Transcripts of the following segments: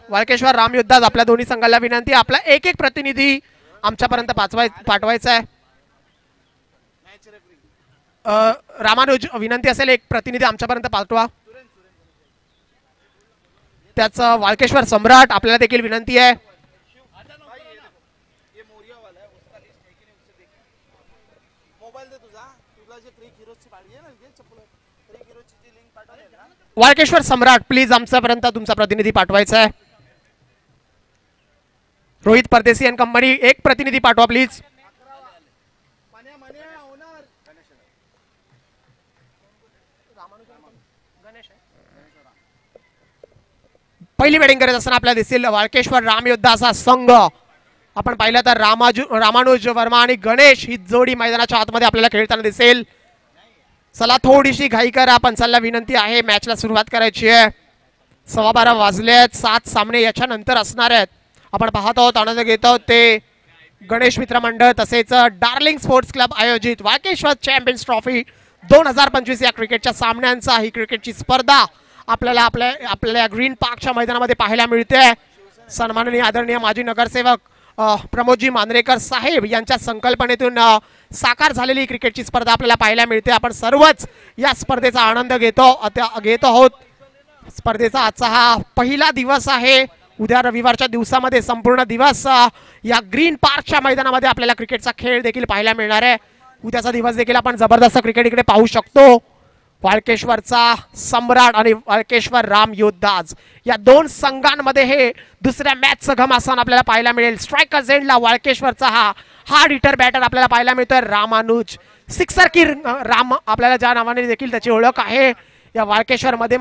वाळकेश्वर रामयोद्धाज आपल्या दोन्ही संघाला विनंती आपला एक एक प्रतिनिधी आमच्यापर्यंत पाठवायचा आहे. रामानुज विनंती असेल एक प्रतिनिधी आमच्यापर्यंत पाठवा. त्याच वाळकेश्वर सम्राट आपल्याला देखील विनंती आहे. वाळकेश्वर सम्राट प्लीज आमच्यापर्यंत तुमचा प्रतिनिधी पाठवायचा आहे. रोहित परदेशी अँड कंपनी एक प्रतिनिधी पाठवा प्लीज. पहिली बॅटिंग करत असताना आपल्याला दिसेल वाळकेश्वर रामयोद्धा असा संघ. आपण पाहिलं तर रामानुज वर्मा आणि गणेश ही जोडी मैदानाच्या आतमध्ये आपल्याला खेळताना दिसेल. चला थोडीशी घाई करा, पंचांना विनंती आहे, मॅचला सुरुवात करायची आहे. 12:15 वाजले आहेत. 7 सामने याच्या नंतर असणार आहेत. आपण पाहत आहोत आनंद घेत आहोत ते गणेश मित्र मंडळ तसेच डार्लिंग स्पोर्ट्स क्लब आयोजित वाळकेश्वर चॅम्पियन्स ट्रॉफी 2025 या क्रिकेटच्या सामन्यांचा ही क्रिकेटची स्पर्धा आपल्याला आपल्या ग्रीन पार्कच्या मैदानामध्ये पाहायला मिळते. सन्माननीय आदरणीय माजी नगरसेवक प्रमोदजी मांजरेकर साहेब यांच्या संकल्पनेतून साकार झालेली क्रिकेटची स्पर्धा आपल्याला पाहायला मिळते. आपण सर्वच या स्पर्धेचा आनंद घेतो आहोत. स्पर्धेचा आजचा हा पहिला दिवस आहे. उद्या रविवारच्या दिवसामध्ये संपूर्ण दिवस या ग्रीन पार्कच्या मैदानामध्ये आपल्याला क्रिकेटचा खेळ देखील पाहायला मिळणार आहे. उद्याचा दिवस देखील आपण जबरदस्त क्रिकेट इकडे पाहू शकतो. वाळकेश्वरचा सम्राट आणि वाळकेश्वर राम योद्धाज या दोन संघांमध्ये हे दुसऱ्या मॅचचं घमासान आपल्याला पाहायला मिळेल. स्ट्रायकर एंडला वाळकेश्वरचा हा हार्ड हिटर बॅटर आपल्याला पाहायला मिळतोय रामानुज. सिक्सर की राम आपल्याला ज्या नावाने देखील त्याची ओळख आहे या वाळकेश्वर मध्ये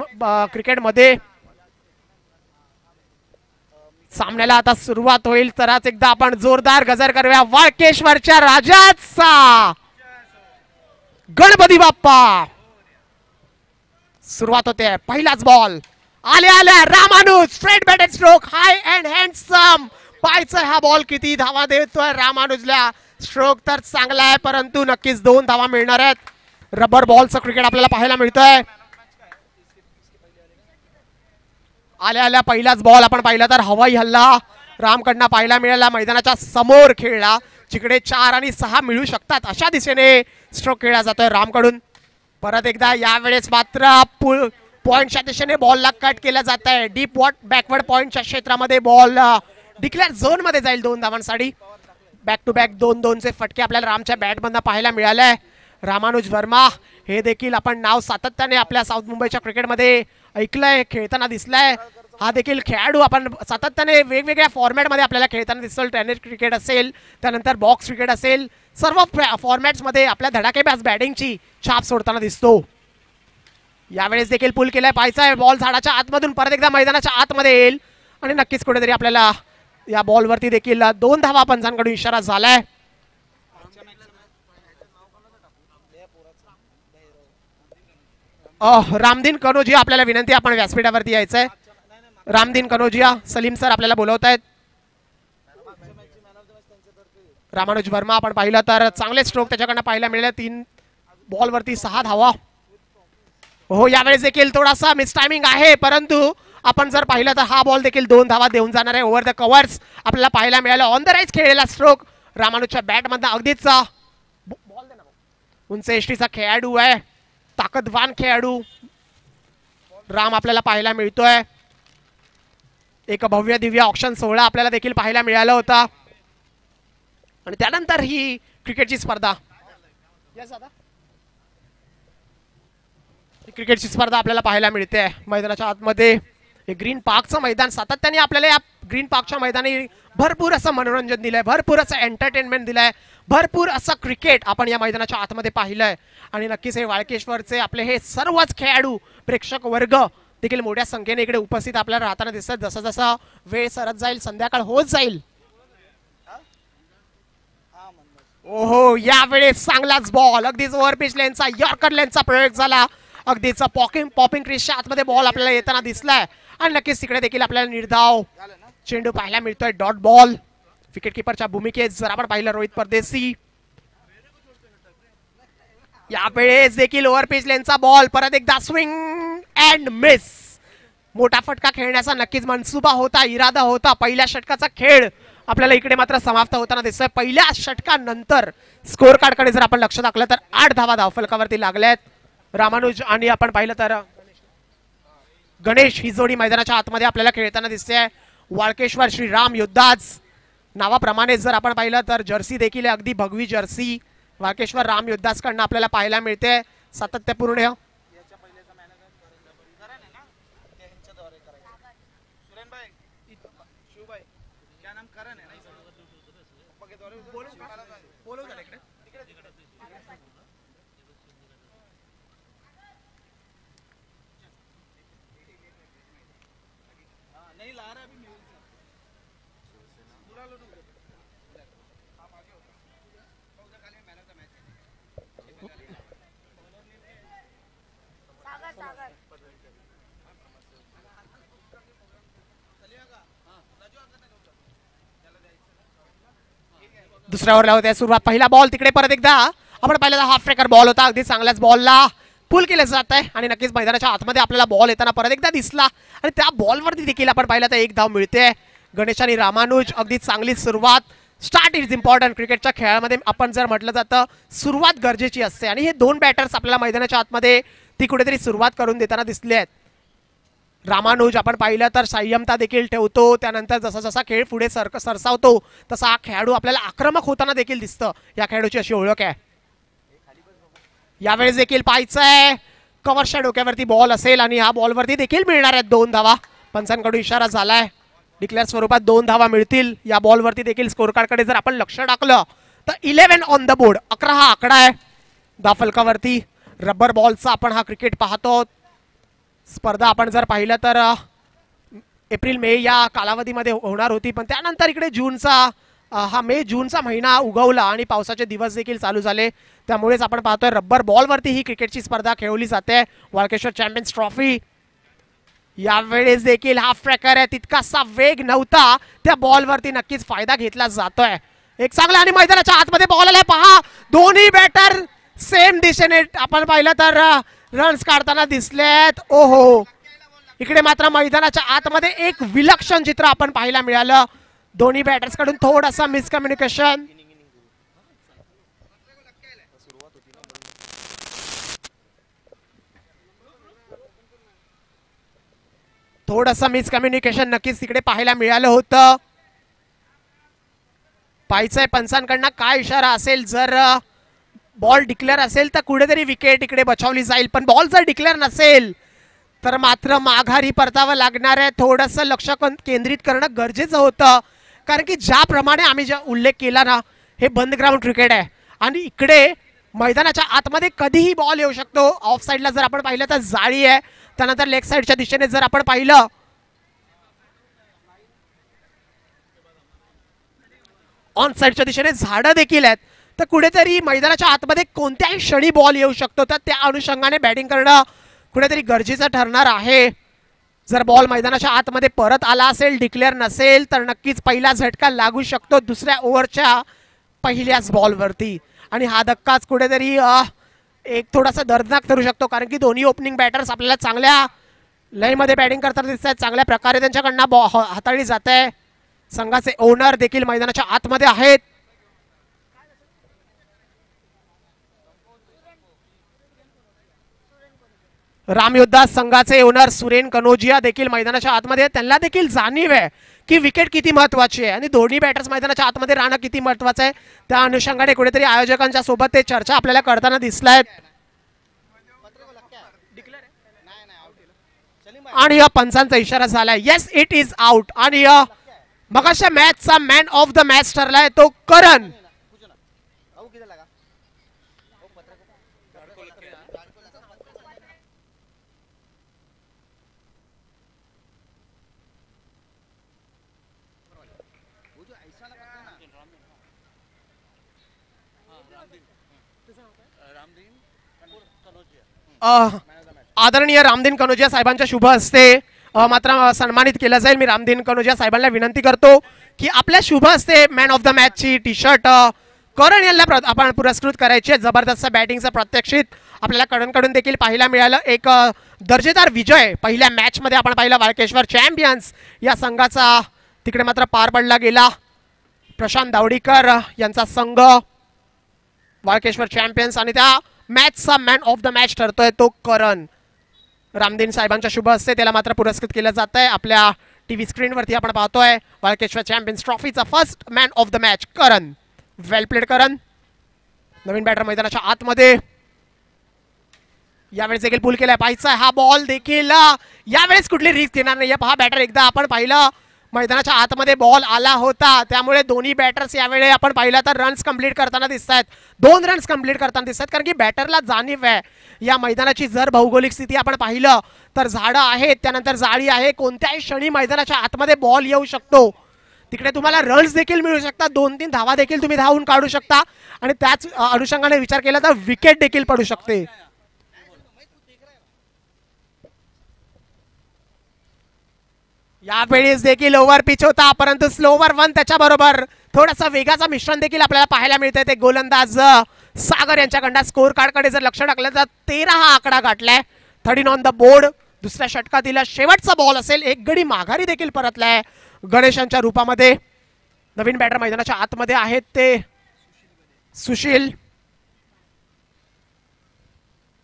क्रिकेटमध्ये. सामन्याला आता सुरुवात होईल. तरच एकदा आपण जोरदार गजर करूया वाळकेश्वरच्या राजाचा गणपती बाप्पा. सुरुवात होते. पहिलाच बॉल आल्या Ramanuj straight batted stroke high and handsome. पाहायचं हा बॉल किती धावा देतोय रामानुजला. स्ट्रोक तर चांगला आहे परंतु नक्कीच 2 धावा मिळणार आहेत. रबर बॉलचं क्रिकेट आपल्याला पाहायला मिळतोय. आल्या पहिलाच बॉल आपण पाहिला तर हवाई हल्ला रामकडनं पाहायला मिळाला. मैदानाच्या समोर खेळला जिकडे 4 आणि 6 मिळू शकतात अशा दिशेने स्ट्रोक खेळला जातोय रामकडून. परत एकदा यावेळेस मात्र पॉइंटच्या दिशेने बॉलला कट केला जात आहे. डीप बॅकवर्ड पॉइंटच्या क्षेत्रामध्ये बॉल डिक्लेअर झोन मध्ये जाईल 2 धावांसाठी. बॅक टू बॅक 2-2चे फटके आपल्याला रामच्या बॅटमधून पाहायला मिळाले. रामानुज वर्मा हे देखील आपण नाव सातत्याने आपल्या साऊथ मुंबईच्या क्रिकेटमध्ये ऐकलंय, खेळताना दिसलाय. हा देखील खेळाडू आपण सातत्याने वेगवेगळ्या फॉर्मॅटमध्ये आपल्याला खेळताना दिसतो. टेनिस क्रिकेट असेल, त्यानंतर बॉक्स क्रिकेट असेल, सर्व फॉर्मॅट्समध्ये आपल्या धडाकेबाज बॅटिंगची छाप सोडताना दिसतो. यावेळेस देखील पुल केलाय. पाहायचा बॉल झाडाच्या आतमधून परत एकदा मैदानाच्या आतमध्ये येईल आणि नक्कीच कुठेतरी आपल्याला या बॉलवरती देखील 2 धावा पंचांकडून इशारा झालाय. रामदीन कनोजिया आपल्याला विनंती आपण व्यासपीठावरती यायचंय. रामदीन कनोजिया सलीम सर आपल्याला बोलवत आहेत. रामानुज वर्मा आपण पाहिलं तर चांगले स्ट्रोक त्याच्याकडनं पाहायला मिळाले. 3 बॉलवरती 6 धावा. हो यावेळेस देखील थोडासा मिस टायमिंग आहे परंतु आपण जर पाहिलं तर हा बॉल देखील 2 धावा देऊन जाणार आहे. ओव्हर द कव्हर्स आपल्याला पाहायला मिळालं. ऑन द राईज खेळलेला स्ट्रोक रामानुजच्या बॅटमधून अगदीच उंच एसटीचा खेळाडू आहे, ताकदवान खेळाडू राम आपल्याला पाहायला मिळतोय. एक भव्य दिव्य ऑक्शन सोहळा आपल्याला देखील पाहायला मिळाला होता आणि त्यानंतर ही क्रिकेटची स्पर्धा क्रिकेटची स्पर्धा आपल्याला पाहायला मिळते मैदानाच्या आतमध्ये. हे ग्रीन पार्कचं मैदान सातत्याने आपल्याला या ग्रीन पार्कच्या मैदानी भरपूर असं मनोरंजन दिलंय, भरपूर असं एंटरटेनमेंट दिलंय, भरपूर असं क्रिकेट आपण या मैदानाच्या आतमध्ये पाहिलंय. आणि नक्कीच हे वाळकेश्वरचे आपले हे सर्वच खेळाडू प्रेक्षक वर्ग देखील मोठ्या संख्येने इकडे उपस्थित आपल्याला राहताना दिसतात. जसं जसं वेळ सरत जाईल, संध्याकाळ होत जाईल. ओहो यावेळेस चांगलाच बॉल अगदीच ओव्हर पिच लेनचा यॉर्कर लेनचा प्रयोग झाला. अगदीच पॉपिंग क्रीजच्या आतमध्ये बॉल आपल्याला येताना दिसलाय आणि नक्कीच तिकडे देखील आपल्याला निर्धाव चेंडू पाहायला मिळतोय. डॉट बॉल विकेट किपरच्या भूमिकेत जर आपण पाहिलं रोहित परदेशी. यावेळेस देखील ओव्हर पिच लेनचा बॉल परत एकदा स्विंग अँड मिस. मोठा फटका खेळण्याचा नक्कीच मनसुबा होता, इरादा होता. पहिल्या षटकाचा खेळ आपल्याला इकडे मात्र समाप्त होताना दिसतोय. पहिल्या षटकानंतर स्कोर कार्डकडे जर आपण लक्ष टाकलं तर 8 धावा धावफलकावरती लागल्यात. रामानुज आणि आपण पाहिलं तर गणेश ही जोडी मैदानाच्या आतमध्ये आपल्याला खेळताना दिसते. वाळकेश्वर श्रीराम योद्धाज नावाप्रमाणे जर आपण पाहिलं तर जर्सी देखील अगदी भगवी जर्सी वाळकेश्वर राम योद्धाज कडनं आपल्याला पाहायला मिळते. सातत्यपूर्ण दुसऱ्या ओव्हरला होत्या सुरुवात. पहिला बॉल तिकडे परत एकदा आपण पाहिलं हाफ ट्रॅकर बॉल होता. अगदी चांगल्याच बॉलला पुल केलं जात आहे आणि नक्कीच मैदानाच्या आतमध्ये आपल्याला बॉल येताना परत एकदा दिसला आणि त्या बॉलवरती देखील आपण पाहिलं तर 1 धाव मिळते. गणेश आणि रामानुज अगदी चांगली सुरुवात. Start is important. क्रिकेटच्या खेळामध्ये आपण जर म्हटलं जातं सुरुवात गरजेची असते आणि हे 2 बॅटर्स आपल्याला मैदानाच्या आतमध्ये ती कुठेतरी सुरुवात करून देताना दिसले आहेत. रामानुज आपण पाहिलं तर संयमता देखील ठेवतो. त्यानंतर जसा जसा खेळ पुढे सरसावतो तसा हा खेळाडू आपल्याला आक्रमक होताना देखील दिसतं. या खेळाडूची अशी ओळख आहे. यावेळेस देखील पाहायचंय कव्हरच्या डोक्यावरती बॉल असेल आणि ह्या बॉलवरती देखील मिळणार आहेत 2 धावा. पंचांकडून इशारा झालाय. डिक्लेअर स्वरूपात 2 धावा मिळतील. या बॉलवरती देखील स्कोर कार्डकडे जर आपण लक्ष टाकलं तर 11 ऑन द बोर्ड. 11 हा आकडा आहे धावफलकावरती. रबर बॉलचा आपण हा क्रिकेट पाहतो. स्पर्धा आपण जर पाहिलं तर एप्रिल मे या कालावधीमध्ये होणार होती पण त्यानंतर इकडे मे जूनचा महिना उगवला आणि पावसाचे दिवस देखील चालू झाले. त्यामुळेच आपण पाहतोय रबर बॉलवरती ही क्रिकेटची स्पर्धा खेळवली जाते. Walkeshwar champions trophy. यावेळेस देखील हाफ ट्रॅकर आहे. तितकासा वेग नव्हता. त्या बॉलवरती नक्कीच फायदा घेतला जातोय. एक चांगला आणि मैदानाच्या आतमध्ये बॉल आलाय. पहा दोन्ही बॅटर सेम दिशेने आपण पाहिलं तर रन्स काढताना दिसलेत. ओहो इकडे मात्र मैदानाच्या आतमध्ये एक विलक्षण चित्र आपण पाहायला मिळालं. दोन्ही बॅटर्स कडून थोडासा मिसकम्युनिकेशन. नक्कीच तिकडे पाहायला मिळालं होतं. पाहायचंय पंचांकडनं काय इशारा असेल. जर बॉल डिक्लेअर असेल तर कुठेतरी विकेट इकडे बचावली जाईल पण बॉल जर डिक्लेअर नसेल तर मात्र माघारी परतावं लागणार आहे. थोडंसं लक्ष केंद्रित करणं गरजेचं होतं कारण की ज्याप्रमाणे आम्ही उल्लेख केला ना हे बंद ग्राउंड क्रिकेट आहे आणि इकडे मैदानाच्या आतमध्ये कधीही बॉल येऊ शकतो. ऑफ साईडला जर आपण पाहिलं तर जाळी आहे. त्यानंतर लेग साईडच्या दिशेने जर आपण पाहिलं ऑन साईडच्या दिशेने झाडं देखील आहेत तर कुठेतरी मैदानाच्या आतमध्ये कोणत्याही क्षणी बॉल येऊ शकतो तर त्या अनुषंगाने बॅटिंग करणं कुठेतरी गरजेचं ठरणार आहे. जर बॉल मैदानाच्या आतमध्ये परत आला असेल डिक्लेअर नसेल तर नक्कीच पहिला झटका लागू शकतो दुसऱ्या ओव्हरच्या पहिल्याच बॉलवरती आणि हा धक्काच कुठेतरी एक थोडासा दर्दनाक ठरू शकतो कारण की दोन्ही ओपनिंग बॅटर्स आपल्याला चांगल्या लयमध्ये बॅटिंग करताना दिसत आहेत. चांगल्या प्रकारे त्यांच्याकडनं हाताळली जात आहे. संघाचे ओनर देखील मैदानाच्या आतमध्ये आहेत. रामयोद्धा संघाचे ओनर सुरेन कनोजिया देखील मैदानाच्या आतमध्ये. त्यांना देखील जाणीव आहे की विकेट किती महत्वाची आहे आणि दोन्ही बॅटर्स मैदानाच्या आतमध्ये राहणं किती महत्वाचं आहे. त्या अनुषंगाने कुठेतरी आयोजकांच्या सोबत ते चर्चा आपल्याला करताना दिसलाय आणि या पंचांचा इशारा झालाय. येस इट इज आउट आणि मगाच्या मॅचचा मॅन ऑफ द मॅच ठरलाय तो करण. आदरणीय रामदीन कनोजिया साहेबांच्या शुभ हस्ते मात्र सन्मानित केलं जाईल. मी रामदीन कनोजिया साहेबांना विनंती करतो की आपल्या शुभ हस्ते मॅन ऑफ द मॅचची टी शर्ट करण यांना आपण पुरस्कृत करायची. जबरदस्त बॅटिंगचं प्रत्यक्षित आपल्याला कडून देखील पाहायला मिळालं. एक दर्जेदार विजय पहिल्या मॅच मध्ये आपण पाहिला. वाळकेश्वर चॅम्पियन्स या संघाचा तिकडे मात्र पार पडला गेला. प्रशांत दावडीकर यांचा संघ वाळकेश्वर चॅम्पियन्स आणि त्या मॅचचा मॅन ऑफ द मॅच ठरतोय तो करण. रामदीन साहेबांच्या शुभ हस्ते त्याला मात्र पुरस्कृत केलं जात आहे. आपल्या टीव्ही स्क्रीनवरती आपण पाहतोय वाळकेश्वर चॅम्पियन्स ट्रॉफीचा first man of the match Karan. Well played Karan. नवीन बॅटर मैदानाच्या आतमध्ये यावेळेस देखील पुल केलाय. पाहायचा हा बॉल देखील यावेळेस कुठली रिस्क घेणार नाही. हा बॅटर एकदा आपण पाहिलं मैदानाच्या आतमध्ये बॉल आला होता, त्यामुळे दोन्ही बॅटर्स यावेळी आपण पाहिलं तर रन्स कंप्लीट करताना दिसत आहेत. 2 रन्स कंप्लीट करताना दिसत आहेत, कारण की बॅटरला जाणीव आहे या मैदानाची. जर भौगोलिक स्थिती आपण पाहिलं तर झाडं आहेत, त्यानंतर जाळी आहे, कोणत्याही क्षणी मैदानाच्या आतमध्ये बॉल येऊ शकतो. तिकडे तुम्हाला रन्स देखील मिळू शकतात, 2-3 धावा देखील तुम्ही धावून काढू शकता आणि त्याच अनुषंगाने विचार केला तर विकेट देखील पडू शकते. यावेळेस देखील ओव्हर पिच होता, परंतु स्लोवर 1 त्याच्याबरोबर थोडासा वेगाचा मिश्रण देखील आपल्याला पाहायला मिळतंय. ते गोलंदाज सागर यांच्याकडनं स्कोर कार्डकडे जर लक्ष टाकलं तर 13 हा आकडा गाठलाय. 13 ऑन द बोर्ड. दुसऱ्या षटकातील शेवटचा बॉल असेल. एक गडी माघारी देखील परतलाय गणेशांच्या रूपामध्ये. नवीन बॅटर मैदानाच्या आतमध्ये आहेत ते सुशील.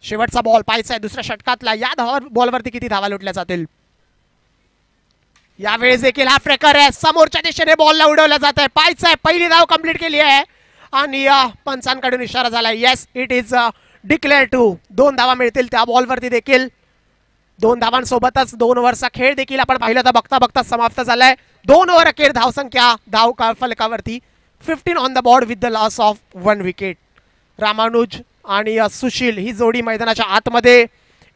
शेवटचा बॉल पाहायचा आहे दुसऱ्या षटकातला. या बॉलवरती किती धावा लुटल्या जातील. यावेळेस देखील हा फ्रेकर आहे, समोरच्या दिशेने बॉलला उडवला जात आहे. पाहायचं आहे पहिली धाव कंप्लीट केली आहे आणि पंचांकडून इशारा झाला. Yes, it is declare two. 2 धावा मिळतील त्या बॉलवरती देखील. 2 धावांसोबतच 2 ओव्हरचा खेळ देखील आपण पाहिलं तर बघता बघता समाप्त झालाय. 2 ओव्हर अखेर धावसंख्या धाव फलकावरती 15 on the board with the loss of 1 wicket. Ramanuj आणि सुशील ही जोडी मैदानाच्या आतमध्ये.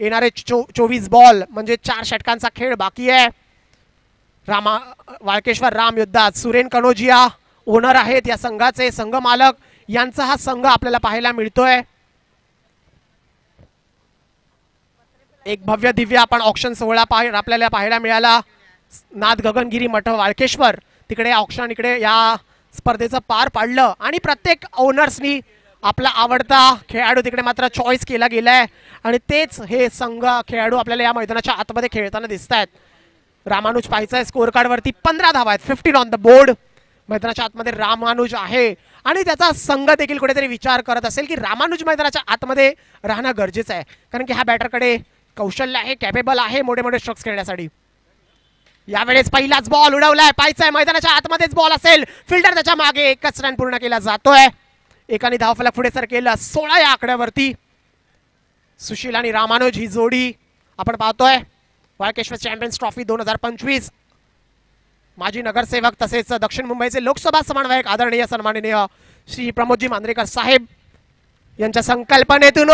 येणारे 24 बॉल म्हणजे 4 षटकांचा खेळ बाकी आहे. वाळकेश्वर राम योद्धा सुरेन कनोजिया ओनर आहेत या संघाचे, संघ मालक. यांचा हा संघ आपल्याला पाहायला मिळतोय. एक भव्य दिव्य आपण ऑक्शन सोहळा आपल्याला पाहायला मिळाला. नाथ गगनगिरी मठ वाळकेश्वर तिकडे ऑक्शन इकडे या स्पर्धेचं पार पाडलं आणि प्रत्येक ओनर्सनी आपला आवडता खेळाडू तिकडे मात्र चॉईस केला गेलाय आणि तेच हे संघ खेळाडू आपल्याला या मैदानाच्या आतमध्ये खेळताना दिसत आहेत. रामानुज पाहायचा स्कोर कार्ड वरती 15 धावा आहेत. 15 ऑन द बोर्ड. मैदानाच्या आतमध्ये रामानुज आहे आणि त्याचा संघ देखील कुठेतरी विचार करत असेल की रामानुज मैदानाच्या आतमध्ये राहणं गरजेचं आहे, कारण की ह्या बॅटरकडे कौशल्य आहे, कॅपेबल आहे मोठे मोठे स्ट्रोक्स खेळण्यासाठी. यावेळेस पहिलाच बॉल उडवलाय. पाहायचाय मैदानाच्या आतमध्येच बॉल असेल. फिल्डर त्याच्या मागे. 1च रन पूर्ण केला जातोय. एकाने धावफलक पुढे सर केलं. 16 या आकड्यावरती. सुशील आणि रामानुज ही जोडी आपण पाहतोय. Walkeshwar champions trophy 2025. माजी नगरसेवक तसेच दक्षिण मुंबईचे लोकसभा समन्वयक आदरणीय सन्माननीय श्री प्रमोदजी मांजरेकर साहेब यांच्या संकल्पनेतून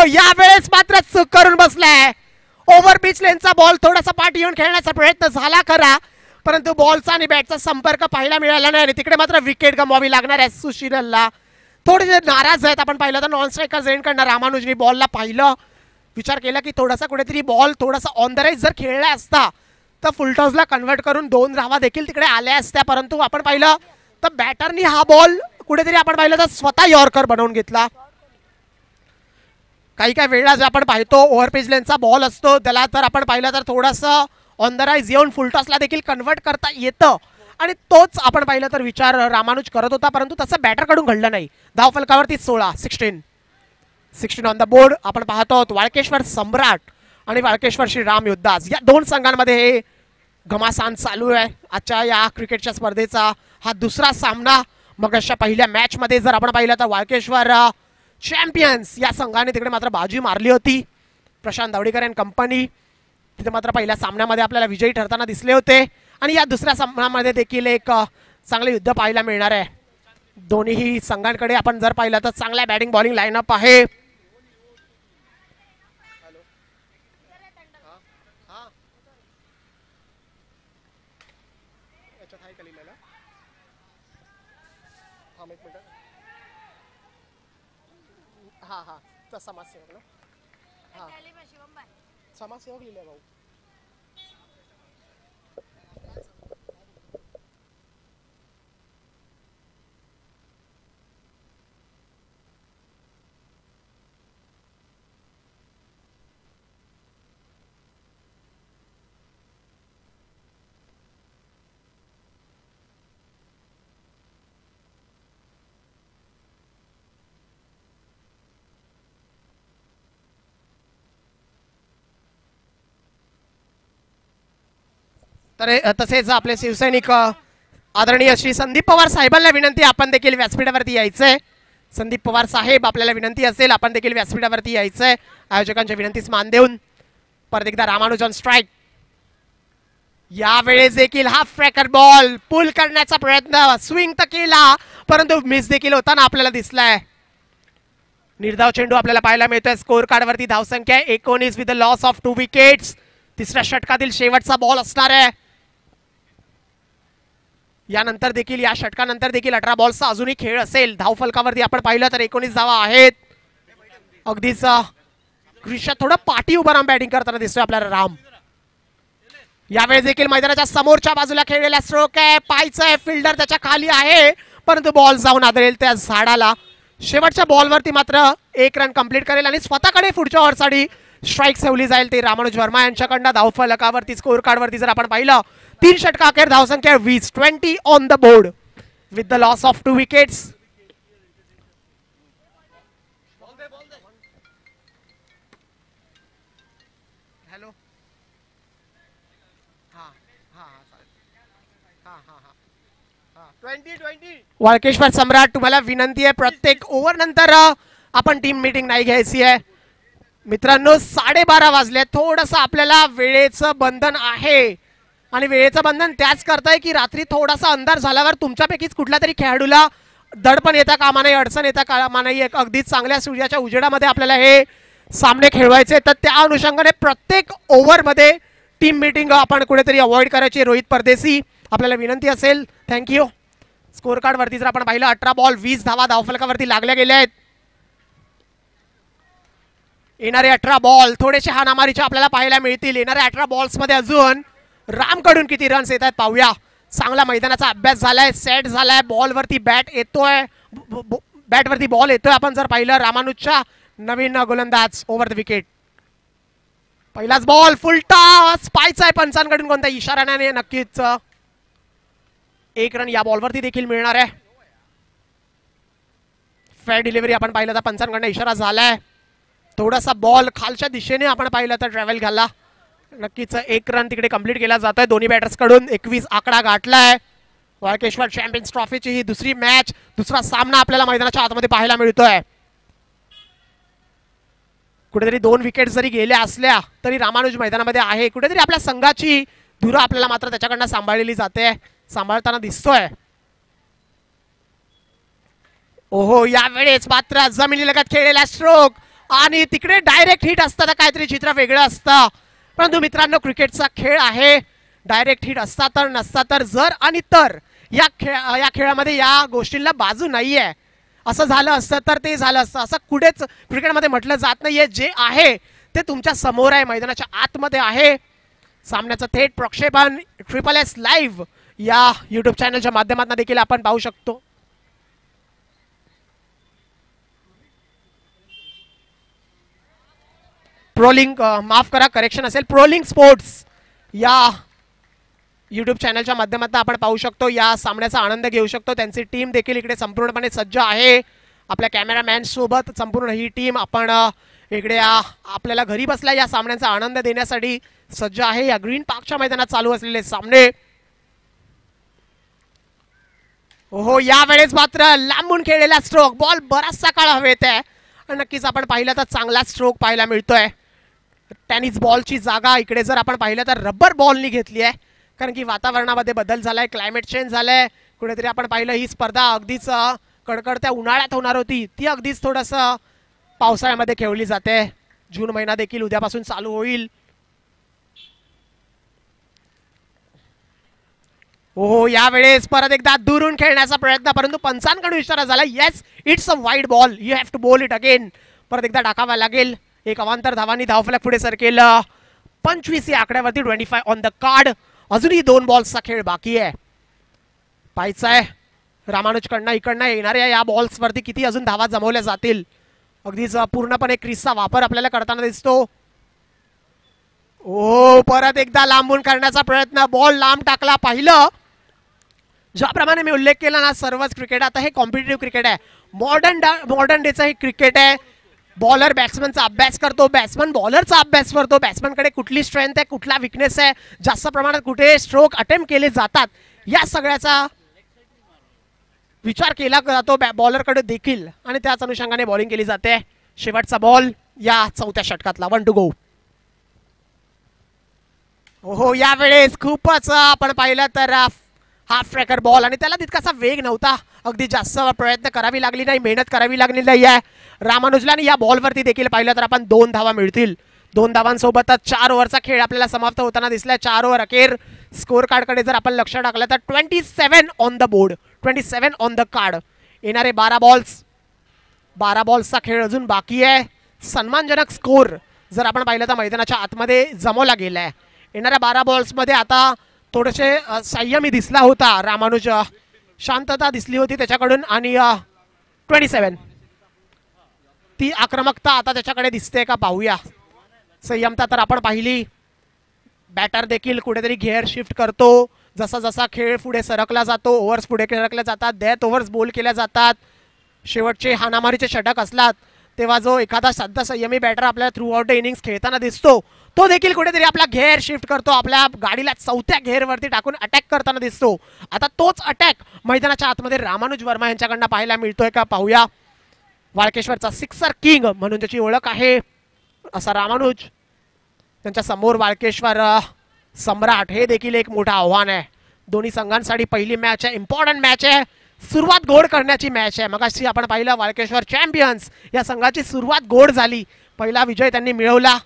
यावेळेस मात्र चूक करून बसलाय. ओव्हर पिच लेनचा बॉल थोडासा पाठ येऊन खेळण्याचा प्रयत्न झाला खरा, परंतु बॉलचा आणि बॅटचा संपर्क पाहायला मिळाला नाही. तिकडे मात्र विकेट गमवावी लागणार आहे सुशीलला. थोडेसे नाराज आहेत. आपण पाहिलं तर नॉन स्ट्रायकर एंडकडनं रामानुजनी बॉलला पाहिलं, विचार केला की थोडासा कुठेतरी बॉल थोडासा ऑन द राईज जर खेळला असता तर फुलटॉसला कन्वर्ट करून 2 धावा देखील तिकडे आल्या असत्या, परंतु आपण पाहिलं तर बॅटरनी हा बॉल कुठेतरी आपण पाहिलं तर स्वतः यॉर्कर बनवून घेतला. काही काही वेळा जे आपण पाहतो ओव्हर पेज लेनचा बॉल असतो त्याला तर आपण पाहिलं तर थोडंसं ऑन द राईज येऊन फुलटॉसला देखील कन्वर्ट करता येतं आणि तोच आपण पाहिलं तर विचार रामानुज करत होता, परंतु तसं बॅटरकडून घडलं नाही. धावफलकावरती 16 ऑन द बोर्ड. आपण पाहतो वाळकेश्वर सम्राट आणि वाळकेश्वर श्री राम योद्धास या 2 संघांमध्ये हे घमासान चालू आहे. आजच्या या क्रिकेटच्या स्पर्धेचा हा दुसरा सामना. मग अशा पहिल्या मॅच मध्ये जर आपण पाहिलं तर वाळकेश्वर चॅम्पियन्स या संघाने तिकडे मात्र बाजी मारली होती. प्रशांत दावडीकर अँड कंपनी तिथे मात्र पहिल्या सामन्यामध्ये आपल्याला विजयी ठरताना दिसले होते आणि या दुसऱ्या सामन्यामध्ये देखील एक चांगले युद्ध पाहायला मिळणार आहे. दोन्ही संघांकडे आपण जर पाहिलं तर चांगल्या बॅटिंग बॉलिंग लाईनअप आहे. हाँ हाँ तो समाजसेवक ना. हाँ समाजसेवक लिहिले भाऊ. तर तसेच आपले शिवसैनिक आदरणीय श्री संदीप पवार साहेबांना विनंती, आपण देखील व्यासपीठावरती यायचंय. संदीप पवार साहेब, आपल्याला विनंती असेल आपण देखील व्यासपीठावरती यायचंय. आयोजकांच्या विनंतीस मान देऊन परत एकदा रामानुज ऑन स्ट्राईक. यावेळेस देखील हाफ ट्रॅकर बॉल पुल करण्याचा प्रयत्न, स्विंग तर केला परंतु मिस देखील होताना आपल्याला दिसलाय. निर्धाव चेंडू आपल्याला पाहायला मिळतोय. स्कोर कार्ड वरती धावसंख्या 19 with the loss of 2 wickets. तिसऱ्या षटकातील शेवटचा बॉल असणार आहे. यानंतर देखील, या षटकानंतर देखील 18 बॉल्सचा अजूनही खेळ असेल. धावफलकावरती आपण पाहिलं तर 19 धावा आहेत. अगदीच क्रिशात थोडं पाठी उभा राहून बॅटिंग करताना दिसतोय आपल्याला राम. यावेळेस देखील मैदानाच्या समोरच्या बाजूला खेळलेला स्ट्रोक आहे. पायचा फिल्डर त्याच्या खाली आहे परंतु बॉल जाऊन आदळेल त्या झाडाला. शेवटच्या बॉलवरती मात्र 1 रन कंप्लीट करेल आणि स्वतःकडे पुढच्या ओव्हरसाठी स्ट्राईक ठेवली जाईल. ते रामानुज वर्मा यांच्याकडनं. धावफलकावरती स्कोर कार्डवरती जर आपण पाहिलं 3 षटका अखेर धावसंख्या 20 on the board with the loss of 2 wickets. Hello, Walkeshwar Samrat, तुम्हाला विनंती आहे, प्रत्येक ओव्हर नंतर आपण टीम मीटिंग नाही घ्यायची आहे. मित्रांनो 12:30 वाजले. थोडंसं आपल्याला वेळेचं बंधन आहे आणि वेळेचं बंधन त्याच करताय की रात्री थोडासा अंधार झाल्यावर तुमच्यापैकीच कुठल्या तरी खेळाडूला दडपण येता कामा नये, अडचण येता कामा नये. अगदीच चांगल्या सूर्याच्या उजेडामध्ये आपल्याला हे सामने खेळवायचे, तर त्या अनुषंगाने प्रत्येक ओव्हरमध्ये टीम मीटिंग आपण कुठेतरी अवॉइड करायची. रोहित परदेशी, आपल्याला विनंती असेल. थँक्यू. स्कोर कार्ड वरती जर आपण पाहिलं 18 बॉल 20 धावा धावफलकावरती लागल्या गेल्या आहेत. येणारे 18 बॉल थोडेसे हाणामारीचे आपल्याला पाहायला मिळतील. येणाऱ्या 18 बॉल्स मध्ये अजून रामकडून किती रन्स येत आहेत पाहूया. चांगला मैदानाचा अभ्यास झालाय, सेट झालाय. बॉलवरती बॅट येतोय, बॅटवरती बॉल येतोय. आपण जर पाहिलं रामानुजच्या नवीन गोलंदाज ओव्हर द विकेट. पहिलाच बॉल फुल टॉस पाहायचा आहे पंचांकडून कोणत्या इशाऱ्याने. नक्कीच 1 रन या बॉलवरती देखील मिळणार आहे. फेअर डिलिव्हरी आपण पाहिलं तर पंचांकडून इशारा झालाय. थोडासा बॉल खालच्या दिशेने आपण पाहिलं तर ट्रॅव्हल झाला. नक्कीच 1 रन तिकडे कंप्लीट केला जातोय दोन्ही बॅटर्स कडून. 21 आकडा गाठलाय. वाळकेश्वर चॅम्पियन्स ट्रॉफीची ही दुसरी मॅच, दुसरा सामना आपल्याला मैदानाच्या आतमध्ये पाहायला मिळतोय. कुठेतरी 2 विकेट जरी गेल्या असल्या तरी रामानुज मैदानामध्ये आहे. कुठेतरी आपल्या संघाची धुरा आपल्याला मात्र त्याच्याकडनं सांभाळलेली जाते, सांभाळताना दिसतोय. ओहो, यावेळेस मात्र जमिनीलगत खेळलेला स्ट्रोक आणि तिकडे डायरेक्ट हिट असतं तर काहीतरी चित्र वेगळं असतं. परंतु मित्रांनो, क्रिकेटचा खेळ आहे. डायरेक्ट हिट असता तर नसता तर, जर आणि तर या खेळामध्ये या गोष्टींना बाजू नाहीये. असं झालं असतं तर ते झालं असतं, असं कुठेच क्रिकेटमध्ये म्हटलं जात नाहीये. जे आहे ते तुमच्या समोर आहे, मैदानाच्या आतमध्ये आहे. सामन्याचं थेट प्रक्षेपण SSS लाईव्ह या YouTube चॅनलच्या माध्यमातून देखील आपण पाहू शकतो. प्रोलिंग, माफ करा करेक्शन असेल, प्रोलिंग स्पोर्ट्स या YouTube चॅनलच्या माध्यमातून आपण पाहू शकतो. या सामन्याचा आनंद घेऊ शकतो. त्यांची टीम देखील इकडे संपूर्णपणे सज्ज आहे. आपल्या कॅमेरामॅन सोबत संपूर्ण ही टीम आपण इकडे आपल्याला घरी बसल्या या सामन्याचा आनंद देण्यासाठी सज्ज आहे. या ग्रीन पार्कच्या मैदानात चालू असलेले सामने. हो, यावेळेस मात्र लांबून खेळलेला स्ट्रोक, बॉल बराचसा काळ हवेत आहे आणि नक्कीच आपण पाहिलं तर चांगला स्ट्रोक पाहायला मिळतोय. टेनिस बॉलची जागा इकडे जर आपण पाहिलं तर रबर बॉलनी घेतली आहे, कारण की वातावरणामध्ये बदल झालाय, क्लायमेट चेंज झालंय. कुठेतरी आपण पाहिलं ही स्पर्धा अगदीच कडकडत्या उन्हाळ्यात होणार होती, ती अगदीच थोडंसं पावसाळ्यामध्ये खेळली जाते. जून महिना देखील उद्यापासून चालू होईल. हो, यावेळेस परत एकदा दुरून खेळण्याचा प्रयत्न, परंतु पंचांकडून इशारा झाला. Yes, it's a wide ball, you have to ball it again. परत एकदा टाकावा लागेल. एक अवांतर धावांनी धावफलक पुढे सरकेल. 25 या आकड्यावरती 25 ऑन द कार्ड. अजूनही 2 बॉल्सचा खेळ बाकी आहे. पाहायचा आहे रामानुजकडनं इकडनं येणाऱ्या या बॉल्स वरती किती अजून धावा जमवल्या जातील. अगदीच पूर्णपणे क्रीजचा वापर आपल्याला करताना दिसतो. ओ, परत एकदा लांबून करण्याचा प्रयत्न, बॉल लांब टाकला. पाहिलं ज्याप्रमाणे मी उल्लेख केला ना, सर्वच क्रिकेट आता हे कॉम्पिटिटिव्ह क्रिकेट आहे. मॉडर्न डेचं हे क्रिकेट आहे. बॉलर बॅट्समनचा अभ्यास करतो, बॅट्समन बॉलरचा अभ्यास करतो, बॅट्समनकडे कुठली स्ट्रेंथ आहे, कुठला विकनेस आहे, जास्त प्रमाणात कुठे स्ट्रोक अटेम्प्ट केले जातात, या सगळ्याचा विचार केला जातो बॉलरकडे देखील आणि त्याच अनुषंगाने बॉलिंग केली जाते. शेवटचा बॉल या चौथ्या षटकातला, 1 टू गो. हो यावेळेस खूपच आपण पाहिलं तर हाफ ट्रॅकर बॉल आणि त्याला तितकासा वेग नव्हता, अगदी जास्त प्रयत्न करावी लागली नाही, मेहनत करावी लागली नाही आहे रामानुजला. आणि या बॉलवरती देखील पाहिलं तर आपण 2 धावा मिळतील. 2 धावांसोबतच 4 ओव्हरचा खेळ आपल्याला समाप्त होताना दिसलाय. 4 ओव्हर अखेर स्कोर कार्डकडे जर आपण लक्ष टाकलं तर 27 on the board, 27 on the card. येणारे 12 बॉल्सचा खेळ अजून बाकी आहे. सन्मानजनक स्कोर जर आपण पाहिलं तर मैदानाच्या आतमध्ये जमवला गेलाय. येणाऱ्या 12 बॉल्समध्ये आता थोडेसे संयमी दिसला होता रामानुज, शांतता दिसली होती त्याच्याकडून आणि 27 ती आक्रमकता आता त्याच्याकडे दिसते का पाहूया. संयमता तर आपण पाहिली. बॅटर देखील कुठेतरी गिअर शिफ्ट करतो जसा जसा खेळ पुढे सरकला जातो, ओव्हर्स पुढे सरकल्या जातात, डेथ ओव्हर्स बोल केल्या जातात. शेवटचे हाणामारीचे षटक असतात तेव्हा जो एखादा सध्या संयमी बॅटर आपल्याला थ्रू आउट द इनिंग्स खेळताना दिसतो तो देखील कुठेतरी आपला घेअर शिफ्ट करतो, आपल्या गाडीला चौथ्या घेअरवरती टाकून अटॅक करताना दिसतो. आता तोच अटॅक मैदानाच्या आतमध्ये रामानुज वर्मा यांच्याकडनं पाहायला मिळतोय का पाहूया. वाळकेश्वरचा सिक्सर किंग म्हणून त्याची ओळख आहे असा रामानुज, त्यांच्या समोर वाळकेश्वर सम्राट, हे देखील एक मोठं आव्हान आहे. दोन्ही संघांसाठी पहिली मॅच आहे, इम्पॉर्टंट मॅच आहे, सुरुवात गोड करण्याची मॅच आहे. मगाशी आपण पाहिलं वाळकेश्वर चॅम्पियन्स या संघाची सुरुवात गोड झाली, पहिला विजय त्यांनी मिळवला.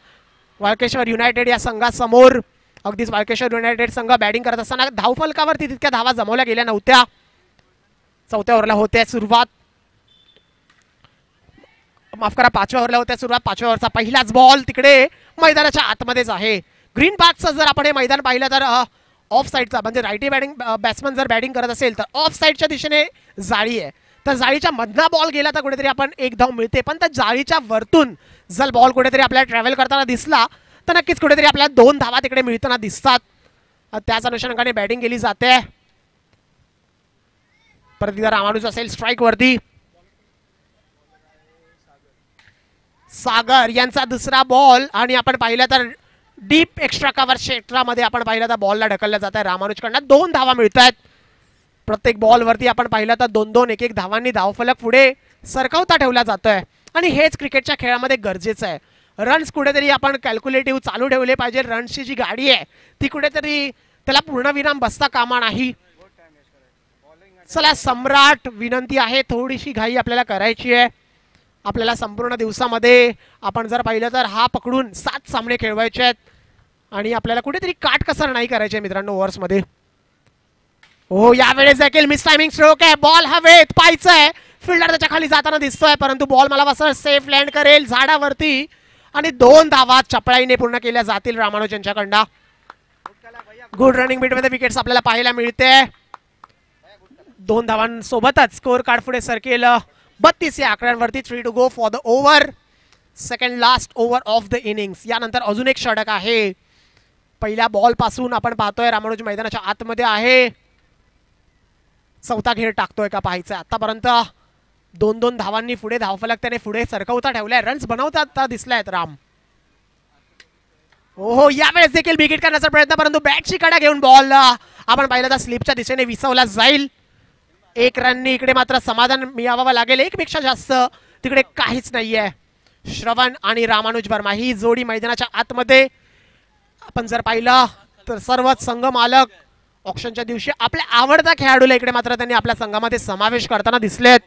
वाळकेश्वर युनायटेड या संघासमोर अगदीच वाळकेश्वर युनायटेड संघ बॅटिंग करत असताना धावफलकावरती तितक्या धावा जमवल्या गेल्या नव्हत्या. चौथ्या ओव्हरला होते सुरुवात, माफ करा 5व्या ओव्हरला होत्या सुरुवात. 5व्या ओव्हरचा पहिलाच बॉल तिकडे मैदानाच्या आतमध्येच आहे. ग्रीन पार्कचं जर आपण हे मैदान पाहिलं तर ऑफ साईडचा म्हणजे राईटी बॅटिंग बॅट्समन जर बॅटिंग करत असेल तर ऑफ साईडच्या दिशेने जाळी आहे, तर जाळीच्या मधना बॉल गेला तर कुठेतरी आपण 1 धाव मिळते. पण त्या जाळीच्या वरतून जर बॉल कुठेतरी आपल्याला ट्रॅव्हल करताना दिसला तर नक्कीच कुठेतरी आपल्याला 2 धावा तिकडे मिळताना दिसतात. त्याच अनुषंगाने बॅटिंग केली जाते. परत एकदा रामानुज असेल स्ट्राईक वरती. सागर यांचा दुसरा बॉल आणि आपण पाहिलं तर डीप एक्स्ट्रा कव्हर क्षेत्रामध्ये आपण पाहिलं तर बॉलला ढकललं जात आहे रामानुजकडनं. 2 धावा मिळत आहेत प्रत्येक बॉलवरती. आपण पाहिलं तर 2-2 1-1 धावांनी धावफलक पुढे सरकवता ठेवला जातोय आणि हेच क्रिकेटच्या खेळामध्ये गरजेचं आहे. रन्स कुठेतरी आपण कॅल्क्युलेटिव्ह चालू ठेवले पाहिजे. रन्सची जी गाडी आहे ती कुठेतरी त्याला पूर्णविराम बसता कामा नाही. चला सम्राट, विनंती आहे थोडीशी घाई आपल्याला करायची आहे. आपल्याला संपूर्ण दिवसामध्ये आपण जर पाहिलं तर हा पकडून 7 सामने खेळवायचे आहेत आणि आपल्याला कुठेतरी काटकसर नाही करायचे मित्रांनो ओव्हर्समध्ये. हो यावेळेस देखील मिस टायमिंग स्ट्रोक आहे, बॉल हवेत पाहायचंय, फिल्डर त्याच्या खाली जाताना दिसतोय परंतु बॉल मला वाटतं सेफ लँड करेल झाडावरती आणि 2 धावा चपळाईने पूर्ण केल्या जातील रामानुज यांच्याकडनं. गुड रनिंग बीटमध्ये विकेट्स आपल्याला पाहायला मिळते. 2 धावांसोबतच स्कोर कार्ड पुढे सरकेल 32 या आकड्यांवरती. 3 to go for the over, second last over of the innings. यानंतर अजून एक षटक आहे. पहिल्या बॉल पासून आपण पाहतोय रामानुज मैदानाच्या आतमध्ये आहे. चौथा घेर टाकतोय का पाहायचं. आतापर्यंत 2-2 धावांनी पुढे धावफलक त्याने पुढे सरकवता ठेवलाय, रन्स बनवता दिसलायत राम. हो यावेळेस देखील बिगिट करण्याचा प्रयत्न परंतु बॅटची कडा घेऊन बॉल आपण पाहिलं तर स्लिपच्या दिशेने विसवला जाईल. 1 रननी इकडे मात्र समाधान मिळवावं लागेल. 1 पेक्षा जास्त तिकडे काहीच नाहीये. श्रवण आणि रामानुज वर्मा ही जोडी मैदानाच्या आतमध्ये आपण जर पाहिलं तर सर्वच संघ मालक ऑक्शनच्या दिवशी आपल्या आवडत्या खेळाडूला इकडे मात्र त्यांनी आपल्या संघामध्ये समावेश करताना दिसलेत